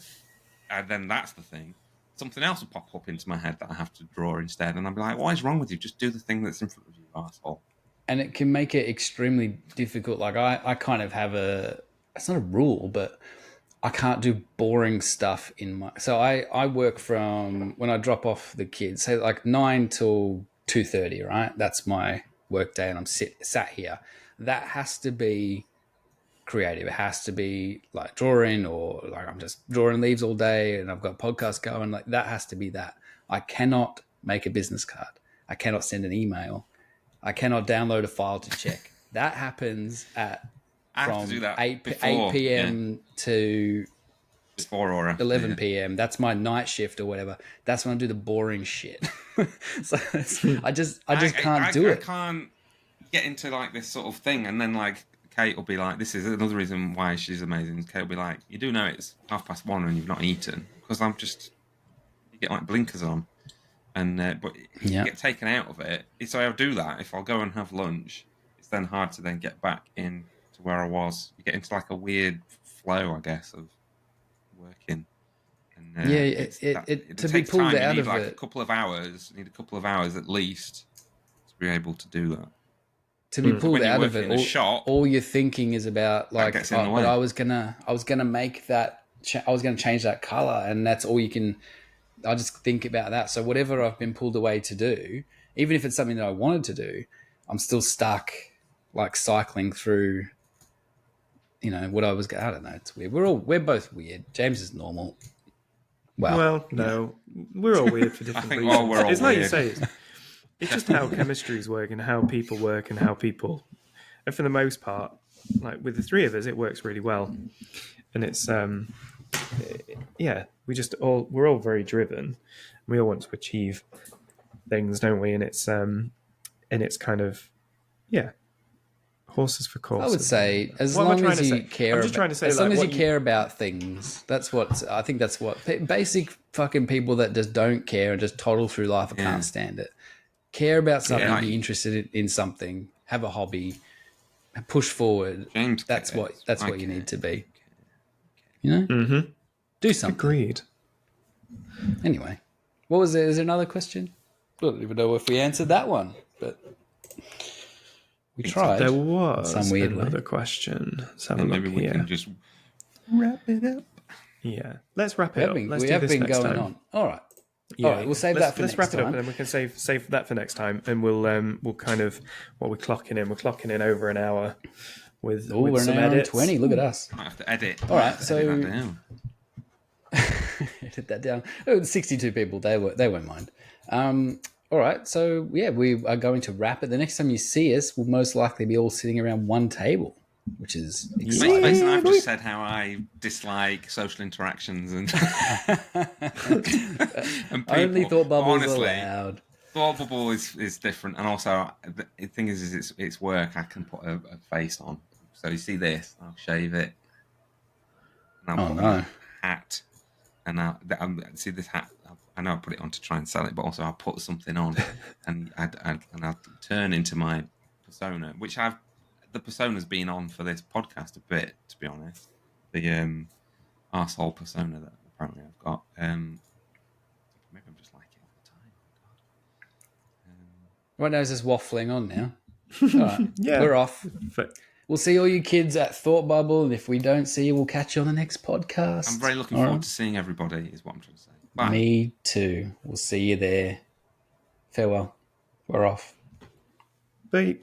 then that's the thing, something else will pop up into my head that I have to draw instead, and I'll be like, what is wrong with you? Just do the thing that's in front of you, asshole. And it can make it extremely difficult. Like I kind of have it's not a rule, but I can't do boring stuff so I work from when I drop off the kids, say like 9 till 2:30, right? That's my work day, and I'm sat here. That has to be creative. It has to be like drawing, or like I'm just drawing leaves all day and I've got podcasts going. Like that has to be that. I cannot make a business card. I cannot send an email. I cannot download a file to check. That happens from 8 p.m. to 11 p.m. That's my night shift or whatever. That's when I do the boring shit. So I just can't do it. I can't get into like this sort of thing, and then like Kate will be like, this is another reason why she's amazing. Kate will be like, you do know it's 1:30 and you've not eaten, because you get like blinkers on, and but you get taken out of it. So I'll do that. If I'll go and have lunch, it's then hard to then get back in to where I was. You get into like a weird flow, I guess, of working. And, it to be pulled out of like it. A couple of hours. You need a couple of hours at least to be able to do that. To be pulled out of it, all you're thinking is about like, but I was gonna make that. I was gonna change that color, and that's all you can. I just think about that. So whatever I've been pulled away to do, even if it's something that I wanted to do, I'm still stuck, like cycling through. What I was. I don't know. It's weird. We're both weird. James is normal. Well, no, we're all weird for different reasons. We're all it's weird. like you say. It's just how chemistries work and how people work and how people, and for the most part, like with the three of us, it works really well. And it's, we're all very driven. We all want to achieve things, don't we? And it's kind of, horses for courses. I would say as long as you care about things, that's what I think. That's what basic fucking people that just don't care and just toddle through life. I can't stand it. Care about something, be interested in something, have a hobby, push forward. That's what you need to be. Do something. Agreed. Anyway, what was there? Is there another question? I don't even know if we answered that one, but We tried. There was some weird another way. question. Let's have a And look maybe we here. can just wrap it up. Yeah, let's wrap it up. Let's We do have this been next going time. on. All right. Yeah, All right, we'll save that for let's next wrap it up, time. and then we can save that for next time. And we'll kind of what we're clocking in. We're clocking in over an hour with We're some an hour and edits. 20. Look at us. I have to edit. All right, I have to edit that down. Edit that down. Oh, 62 people. They won't mind. All right. So yeah, we are going to wrap it. The next time you see us, we'll most likely be all sitting around one table, which is exciting. Basically, I've just said how I dislike social interactions and and people. Only thought bubbles Honestly, allowed. thought bubble is different, and also the thing is it's work. I can put a face on. So you see this, I'll shave it, and I'll put a hat, and I'll see this hat. I know I put it on to try and sell it, but also I'll put something on, and I'll turn into my persona, which the persona's been on for this podcast a bit, to be honest. The arsehole persona that apparently I've got. Maybe I'm just like it all the time. Right now, is just waffling on now. All right. Yeah, we're off. But We'll see all you kids at Thought Bubble, and if we don't see you, we'll catch you on the next podcast. I'm very looking forward to seeing everybody, is what I'm trying to say. Bye. Me too. We'll see you there. Farewell. We're off. Bye.